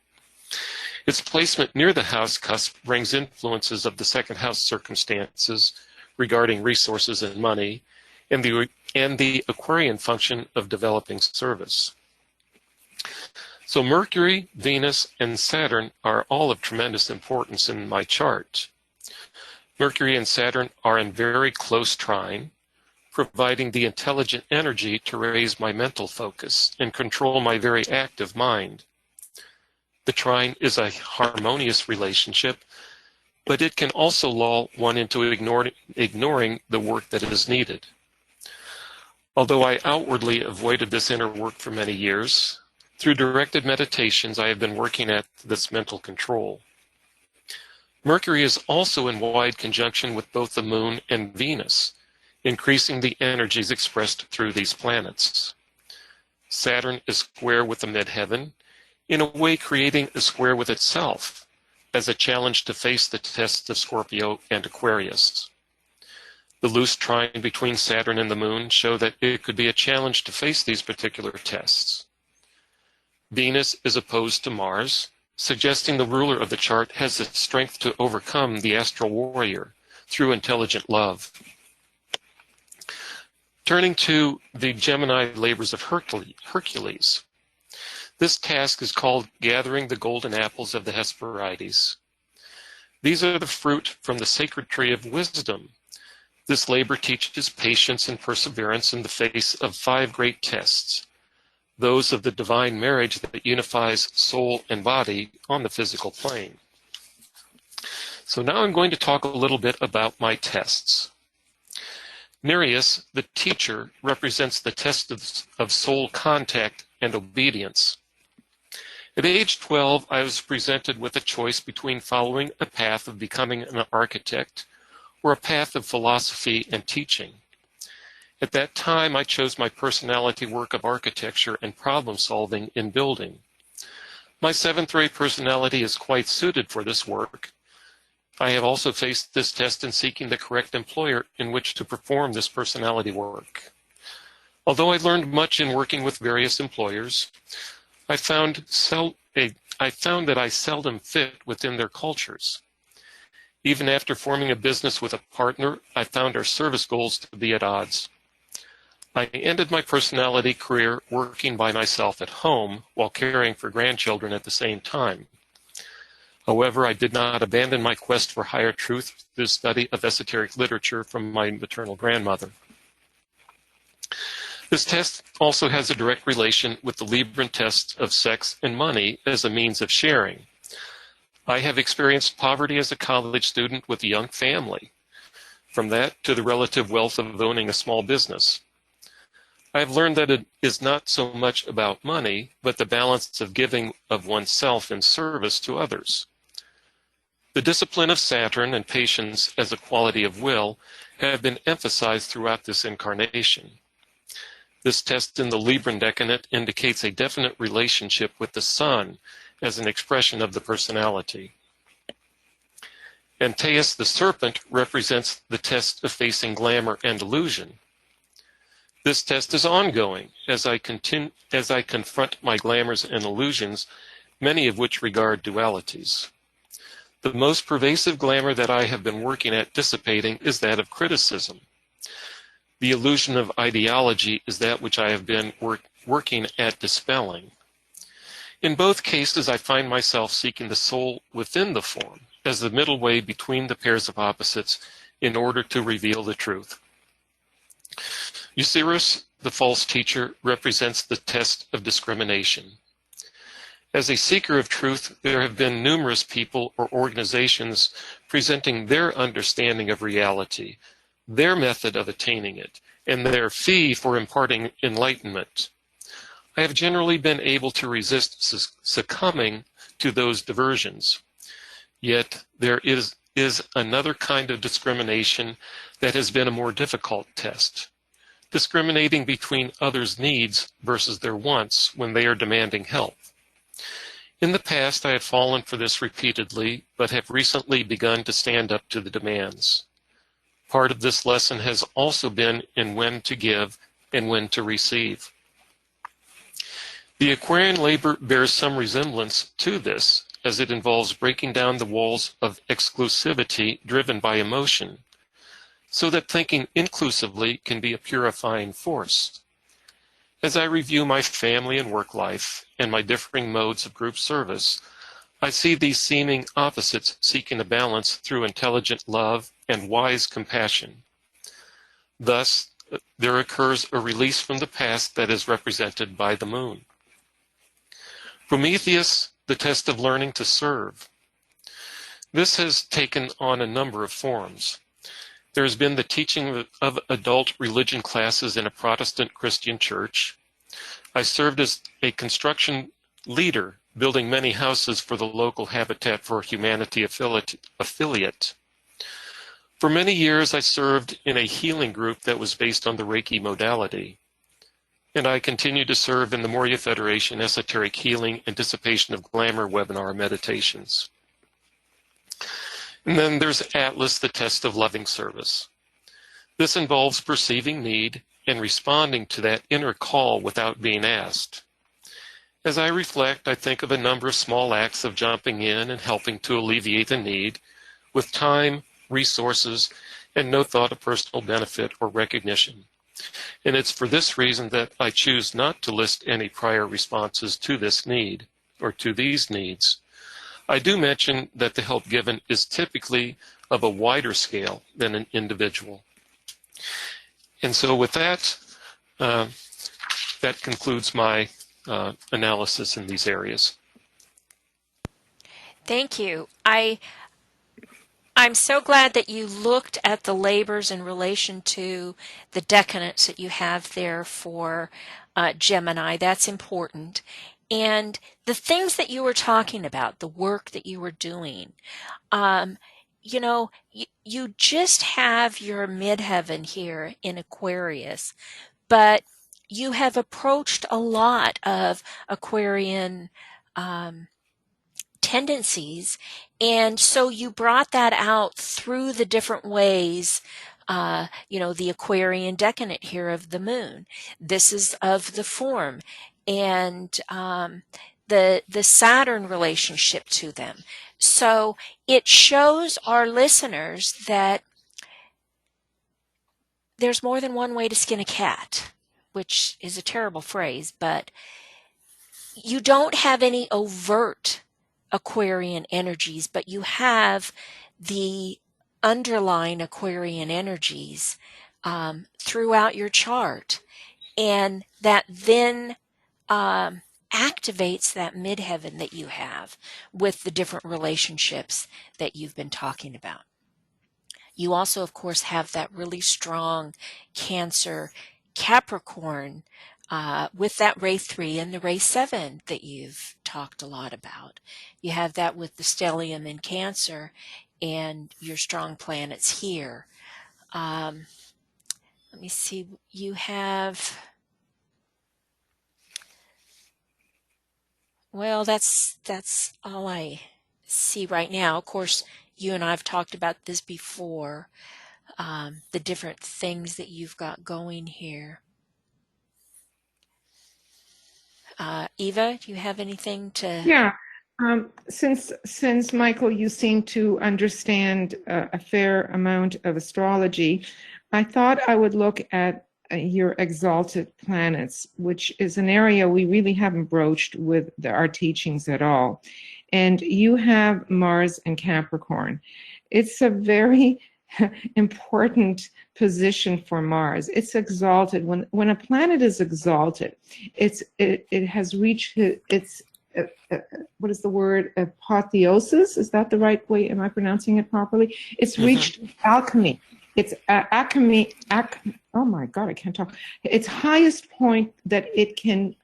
Its placement near the house cusp brings influences of the second house circumstances regarding resources and money, and the Aquarian function of developing service. So Mercury, Venus, and Saturn are all of tremendous importance in my chart. Mercury and Saturn are in very close trine, providing the intelligent energy to raise my mental focus and control my very active mind. The trine is a harmonious relationship, but it can also lull one into ignoring the work that is needed. Although I outwardly avoided this inner work for many years, through directed meditations I have been working at this mental control. Mercury is also in wide conjunction with both the moon and Venus, increasing the energies expressed through these planets. Saturn is square with the midheaven, in a way creating a square with itself, as a challenge to face the tests of Scorpio and Aquarius. The loose trine between Saturn and the moon show that it could be a challenge to face these particular tests. Venus is opposed to Mars, suggesting the ruler of the chart has the strength to overcome the astral warrior through intelligent love. Turning to the Gemini labors of Hercules. This task is called gathering the golden apples of the Hesperides. These are the fruit from the sacred tree of wisdom. This labor teaches patience and perseverance in the face of 5 great tests, those of the divine marriage that unifies soul and body on the physical plane. So now I'm going to talk a little bit about my tests. Nereus, the teacher, represents the test of soul contact and obedience. At age 12, I was presented with a choice between following a path of becoming an architect or a path of philosophy and teaching. At that time, I chose my personality work of architecture and problem solving in building. My 7th-ray personality is quite suited for this work. I have also faced this test in seeking the correct employer in which to perform this personality work. Although I learned much in working with various employers, I found that I seldom fit within their cultures. Even after forming a business with a partner, I found our service goals to be at odds. I ended my personality career working by myself at home while caring for grandchildren at the same time. However, I did not abandon my quest for higher truth through the study of esoteric literature from my maternal grandmother. This test also has a direct relation with the Libran test of sex and money as a means of sharing. I have experienced poverty as a college student with a young family, from that to the relative wealth of owning a small business. I have learned that it is not so much about money, but the balance of giving of oneself in service to others. The discipline of Saturn and patience as a quality of will have been emphasized throughout this incarnation. This test in the Libran decadent indicates a definite relationship with the sun as an expression of the personality. Antaeus the serpent represents the test of facing glamour and illusion. This test is ongoing as I confront my glamours and illusions, many of which regard dualities. The most pervasive glamour that I have been working at dissipating is that of criticism. The illusion of ideology is that which I have been working at dispelling. In both cases, I find myself seeking the soul within the form as the middle way between the pairs of opposites in order to reveal the truth. Eucerus, the false teacher, represents the test of discrimination. As a seeker of truth, there have been numerous people or organizations presenting their understanding of reality, their method of attaining it, and their fee for imparting enlightenment. I have generally been able to resist succumbing to those diversions. Yet there is is another kind of discrimination that has been a more difficult test. Discriminating between others' needs versus their wants when they are demanding help. In the past, I have fallen for this repeatedly, but have recently begun to stand up to the demands. Part of this lesson has also been in when to give and when to receive. The Aquarian labor bears some resemblance to this, as it involves breaking down the walls of exclusivity driven by emotion, so that thinking inclusively can be a purifying force. As I review my family and work life and my differing modes of group service, I see these seeming opposites seeking a balance through intelligent love and wise compassion. Thus, there occurs a release from the past that is represented by the moon. Prometheus, the test of learning to serve. This has taken on a number of forms. There has been the teaching of adult religion classes in a Protestant Christian church. I served as a construction leader, building many houses for the local Habitat for Humanity affiliate. For many years, I served in a healing group that was based on the Reiki modality. And I continue to serve in the Moria Federation Esoteric Healing and Dissipation of Glamour webinar meditations. And then there's Atlas, the test of loving service. This involves perceiving need and responding to that inner call without being asked. As I reflect, I think of a number of small acts of jumping in and helping to alleviate the need with time, resources, and no thought of personal benefit or recognition. And it's for this reason that I choose not to list any prior responses to this need or to these needs. I do mention that the help given is typically of a wider scale than an individual. And so with that, that concludes my analysis in these areas. Thank you. I'm so glad that you looked at the labors in relation to the decanates that you have there for Gemini. That's important. And the things that you were talking about, the work that you were doing, you know, you just have your midheaven here in Aquarius, but you have approached a lot of Aquarian tendencies, and so you brought that out through the different ways, you know, the Aquarian decadent here of the moon. This is of the form, and the Saturn relationship to them. So it shows our listeners that there's more than one way to skin a cat, which is a terrible phrase, but you don't have any overt Aquarian energies, but you have the underlying Aquarian energies throughout your chart, and that then activates that midheaven that you have with the different relationships that you've been talking about. You also, of course, have that really strong Cancer Capricorn with that Ray 3 and the Ray 7 that you've talked a lot about. You have that with the stellium in Cancer and your strong planets here. Let me see, you have, well, that's all I see right now. Of course, you and I have talked about this before, the different things that you've got going here. Eva, do you have anything to? Yeah. Since Michael, you seem to understand a fair amount of astrology, I thought I would look at your exalted planets, which is an area we really haven't broached with our teachings at all. And you have Mars and Capricorn. It's a very important position for Mars. It's exalted. When a planet is exalted, it has reached its what is the word? Apotheosis? Is that the right way? Am I pronouncing it properly? It's reached alchemy. oh my God, I can't talk. Its highest point that it can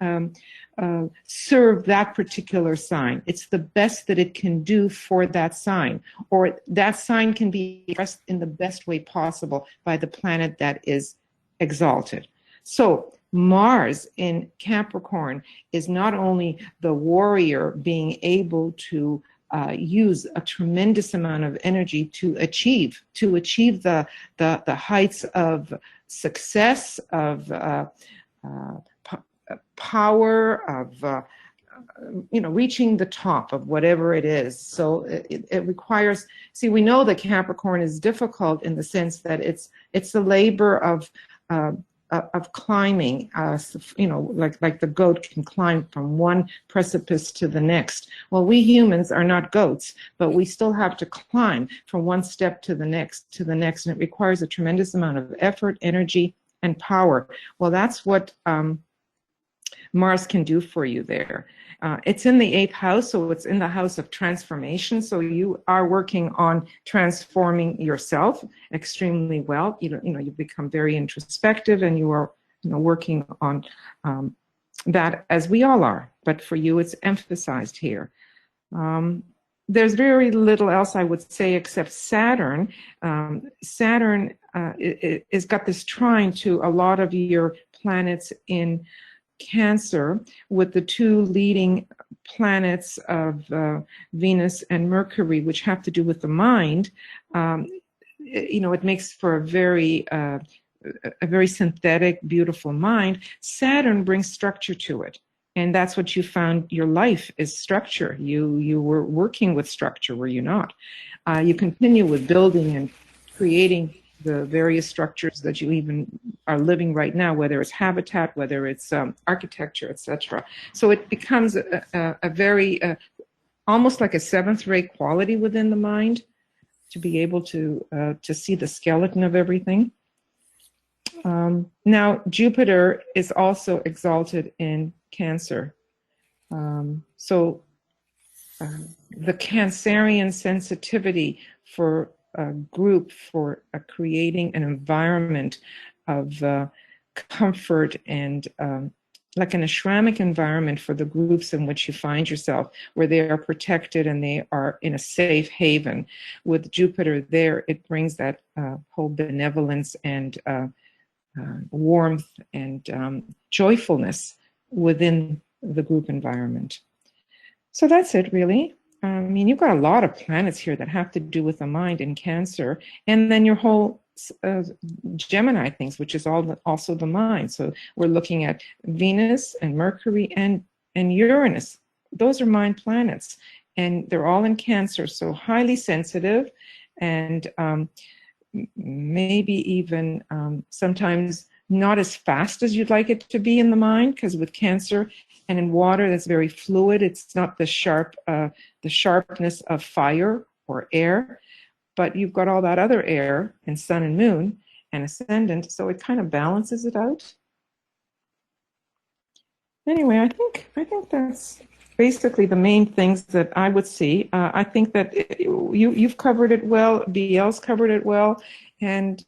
serve that particular sign. It's the best that it can do for that sign, or that sign can be expressed in the best way possible by the planet that is exalted. So Mars in Capricorn is not only the warrior being able to use a tremendous amount of energy to achieve the heights of success, of power, of reaching the top of whatever it is. So it requires. See, we know that Capricorn is difficult in the sense that it's a labor of climbing, like the goat can climb from one precipice to the next. Well, we humans are not goats, but we still have to climb from one step to the next, and it requires a tremendous amount of effort, energy, and power. Well, that's what Mars can do for you there. It's in the 8th house, so it's in the house of transformation. So you are working on transforming yourself extremely well. You become very introspective, and you are working on that, as we all are. But for you, it's emphasized here. There's very little else I would say except Saturn. Saturn is got this trine to a lot of your planets in Cancer, with the 2 leading planets of Venus and Mercury, which have to do with the mind. It makes for a very synthetic, beautiful mind. Saturn brings structure to it, and that's what you found. Your life is structure. You were working with structure, were you not? You continue with building and creating the various structures that you even are living right now, whether it's habitat, whether it's architecture, etc. So it becomes a very, almost like a 7th-rate quality within the mind, to be able to see the skeleton of everything. Now, Jupiter is also exalted in Cancer. So the Cancerian sensitivity for a group, for creating an environment of comfort and like an ashramic environment for the groups in which you find yourself, where they are protected and they are in a safe haven. With Jupiter there, it brings that whole benevolence and warmth and joyfulness within the group environment. So that's it, really. You've got a lot of planets here that have to do with the mind in Cancer, and then your whole Gemini things, which is also the mind. So we're looking at Venus and Mercury and Uranus. Those are mind planets, and they're all in Cancer, so highly sensitive, and maybe even sometimes not as fast as you'd like it to be in the mind, because with Cancer and in water, that's very fluid. It's not the sharpness of fire or air, but you've got all that other air and sun and moon and ascendant, so it kind of balances it out. Anyway, I think that's basically the main things that I would see. I think that you've covered it well, BL's covered it well, and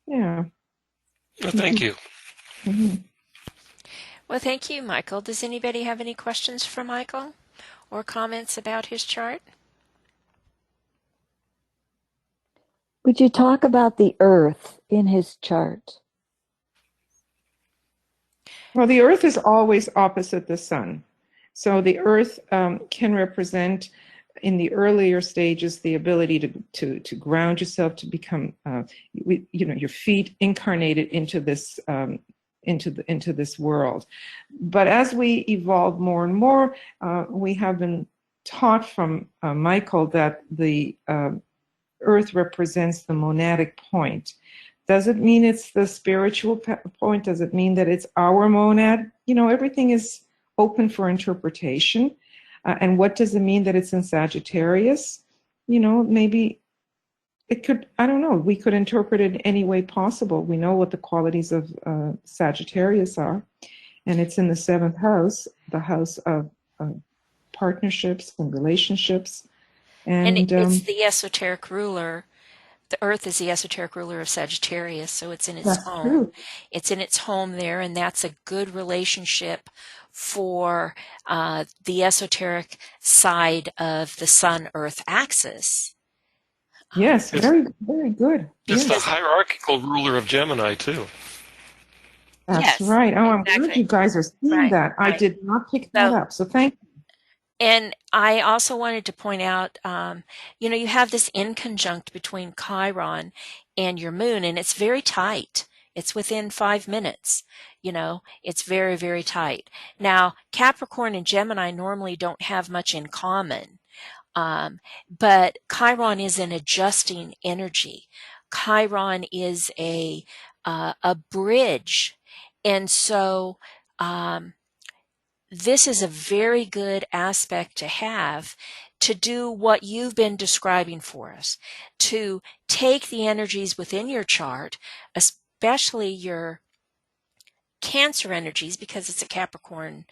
yeah. Well, thank you. Mm-hmm. Well, thank you, Michael. Does anybody have any questions for Michael or comments about his chart? Would you talk about the Earth in his chart? Well, the Earth is always opposite the Sun. So the Earth can represent, in the earlier stages, the ability to ground yourself, to become, your feet incarnated into this into this world. But as we evolve more and more, we have been taught from Michael that the Earth represents the monadic point. Does it mean it's the spiritual point? Does it mean that it's our monad? Everything is open for interpretation. And what does it mean that it's in Sagittarius? Maybe it could, I don't know, we could interpret it any way possible. We know what the qualities of Sagittarius are. And it's in the 7th house, the house of partnerships and relationships. And it's the esoteric ruler the Earth is the esoteric ruler of Sagittarius, so it's in its That's home. true. It's in its home there, and that's a good relationship for the esoteric side of the Sun-Earth axis. Yes, It's, very, very good. it's the Yes, hierarchical ruler of Gemini, too. that's Yes, right. Oh, I'm glad exactly. you guys are seeing Right, that. I right. did not pick that So, up, so thank you. and I also wanted to point out, you have this inconjunct between Chiron and your moon, and it's very tight. It's within 5 minutes. It's very, very tight. Now, Capricorn and Gemini normally don't have much in common, but Chiron is an adjusting energy. Chiron is a bridge, and so. This is a very good aspect to have to do what you've been describing for us, to take the energies within your chart, especially your Cancer energies, because it's a Capricorn,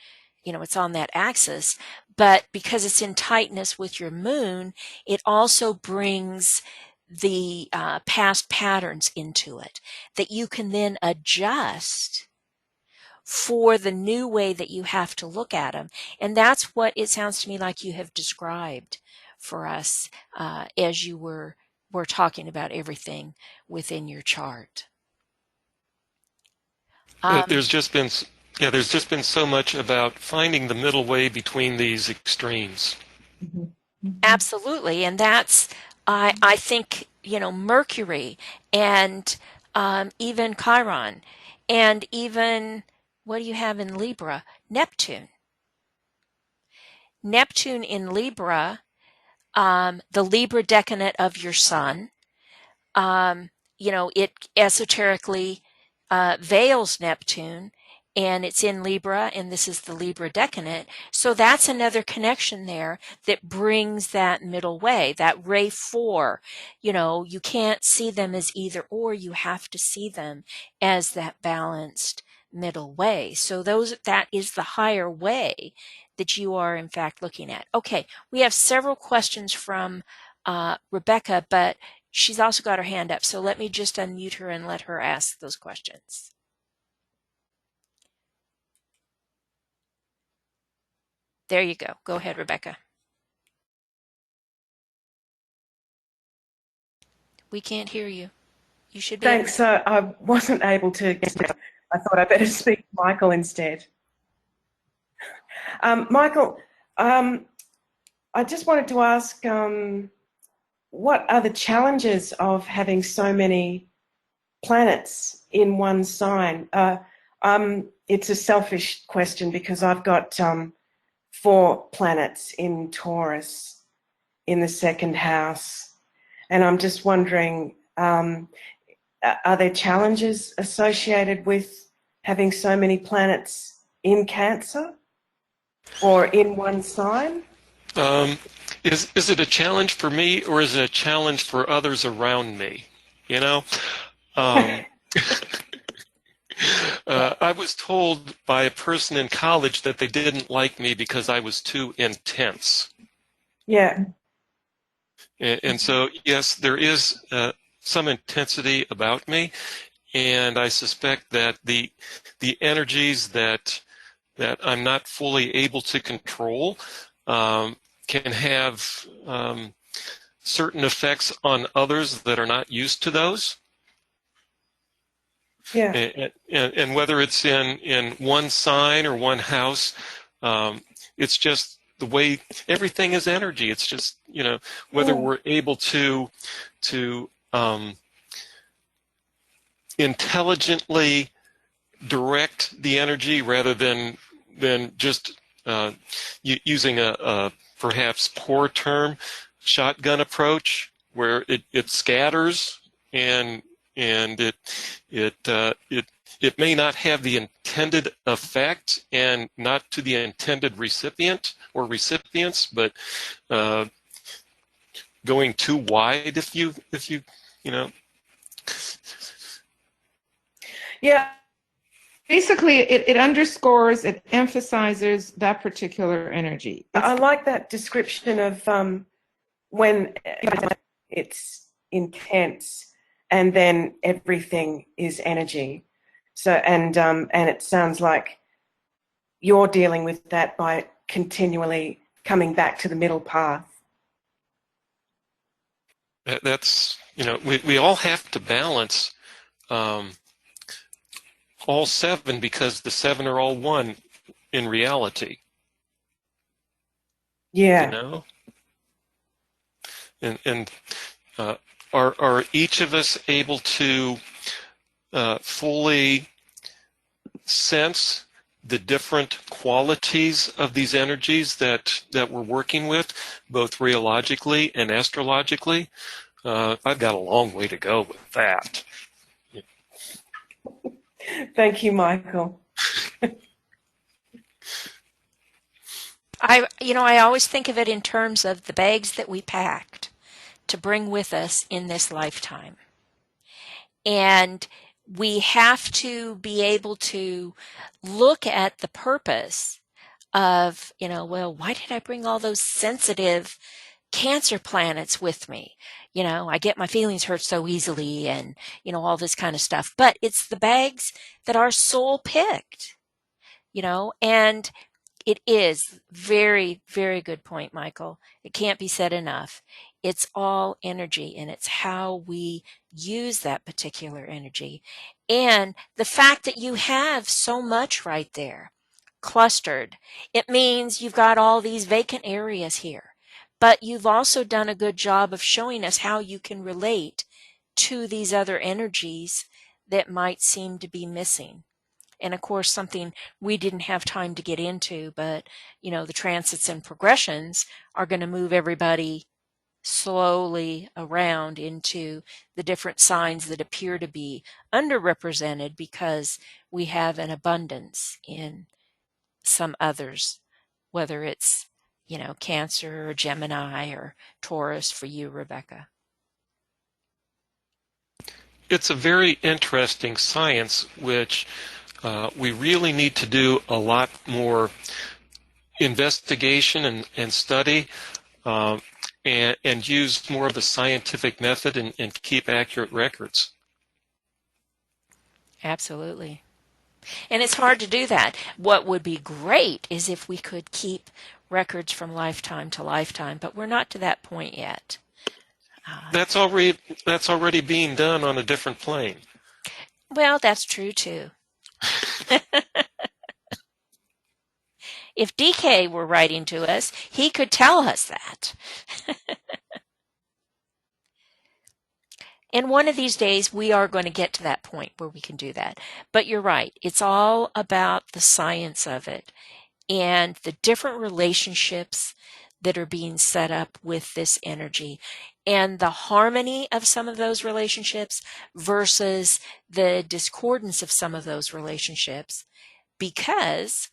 it's on that axis, but because it's in tightness with your moon, it also brings the past patterns into it that you can then adjust for the new way that you have to look at them. And that's what it sounds to me like you have described for us as you were talking about everything within your chart. There's just been so much about finding the middle way between these extremes. Absolutely. And that's, I think, Mercury and even Chiron and even, what do you have in Libra? Neptune. Neptune in Libra, the Libra decanate of your sun, it esoterically veils Neptune, and it's in Libra, and this is the Libra decanate. So that's another connection there that brings that middle way, that ray 4. You can't see them as either or, you have to see them as that balanced middle way. So that is the higher way that you are in fact looking at. Okay, we have several questions from Rebecca, but she's also got her hand up, so let me just unmute her and let her ask those questions. There you go. Go ahead, Rebecca. We can't hear you. You should be. Thanks. I wasn't able to get it. I thought I'd better speak to Michael instead. Michael, I just wanted to ask, what are the challenges of having so many planets in one sign? It's a selfish question because I've got 4 planets in Taurus in the 2nd house, and I'm just wondering, are there challenges associated with having so many planets in Cancer or in one sign? Is it a challenge for me, or is it a challenge for others around me? I was told by a person in college that they didn't like me because I was too intense. Yeah. And so, yes, there is some intensity about me, and I suspect that the energies that I'm not fully able to control can have certain effects on others that are not used to those. Yeah. And whether it's in one sign or one house, it's just the way everything is energy. It's just, whether we're able to intelligently direct the energy rather than just using a perhaps poor term, shotgun approach, where it scatters and it may not have the intended effect and not to the intended recipient or recipients, but going too wide if you Yeah. Basically, it underscores, it emphasizes that particular energy. I like that description of when it's intense, and then everything is energy. So, and it sounds like you're dealing with that by continually coming back to the middle path. That's, we all have to balance all seven, because the seven are all one in reality. Yeah. And are each of us able to fully sense the different qualities of these energies that we're working with, both rheologically and astrologically? I've got a long way to go with that. Thank you, Michael. I always think of it in terms of the bags that we packed to bring with us in this lifetime. And we have to be able to look at the purpose of, well, why did I bring all those sensitive Cancer planets with me? I get my feelings hurt so easily and, all this kind of stuff. But it's the bags that our soul picked, and it is very, very good point, Michael. It can't be said enough. It's all energy, and it's how we use that particular energy. And the fact that you have so much right there clustered, it means you've got all these vacant areas here. But you've also done a good job of showing us how you can relate to these other energies that might seem to be missing. And of course, something we didn't have time to get into, but the transits and progressions are going to move everybody slowly around into the different signs that appear to be underrepresented because we have an abundance in some others, whether it's Cancer or Gemini or Taurus for you, Rebecca. It's a very interesting science, which we really need to do a lot more investigation and study, and use more of a scientific method and keep accurate records. Absolutely. And it's hard to do that. What would be great is if we could keep records from lifetime to lifetime, but we're not to that point yet. That's already being done on a different plane. Well, that's true too. If DK were writing to us, he could tell us that. And one of these days, we are going to get to that point where we can do that. But you're right. It's all about the science of it and the different relationships that are being set up with this energy and the harmony of some of those relationships versus the discordance of some of those relationships, because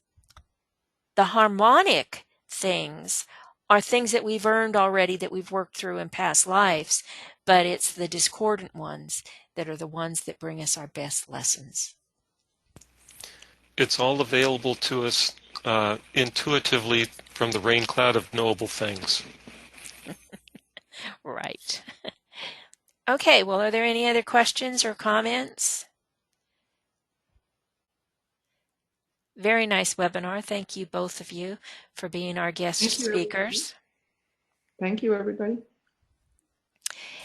the harmonic things are things that we've earned already, that we've worked through in past lives, but it's the discordant ones that are the ones that bring us our best lessons. It's all available to us intuitively from the rain cloud of knowable things. Right. Okay, well, are there any other questions or comments? Very nice webinar. Thank you, both of you, for being our guest speakers. Thank you, everybody.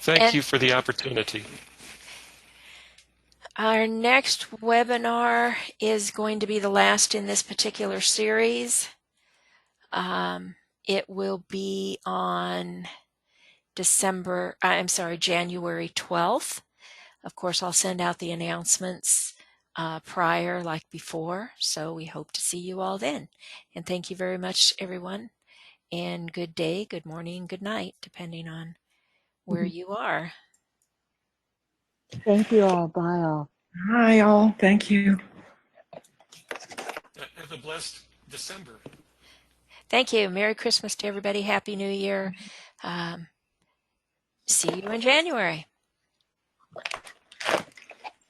Thank you for the opportunity. Our next webinar is going to be the last in this particular series. It will be on January 12th. Of course, I'll send out the announcements prior, like before, so we hope to see you all then. And thank you very much, everyone, and good day, good morning, good night, depending on where you are. Thank you all. Bye all. Hi all. Thank you. Have a blessed December. Thank you. Merry Christmas to everybody. Happy New Year. See you in January.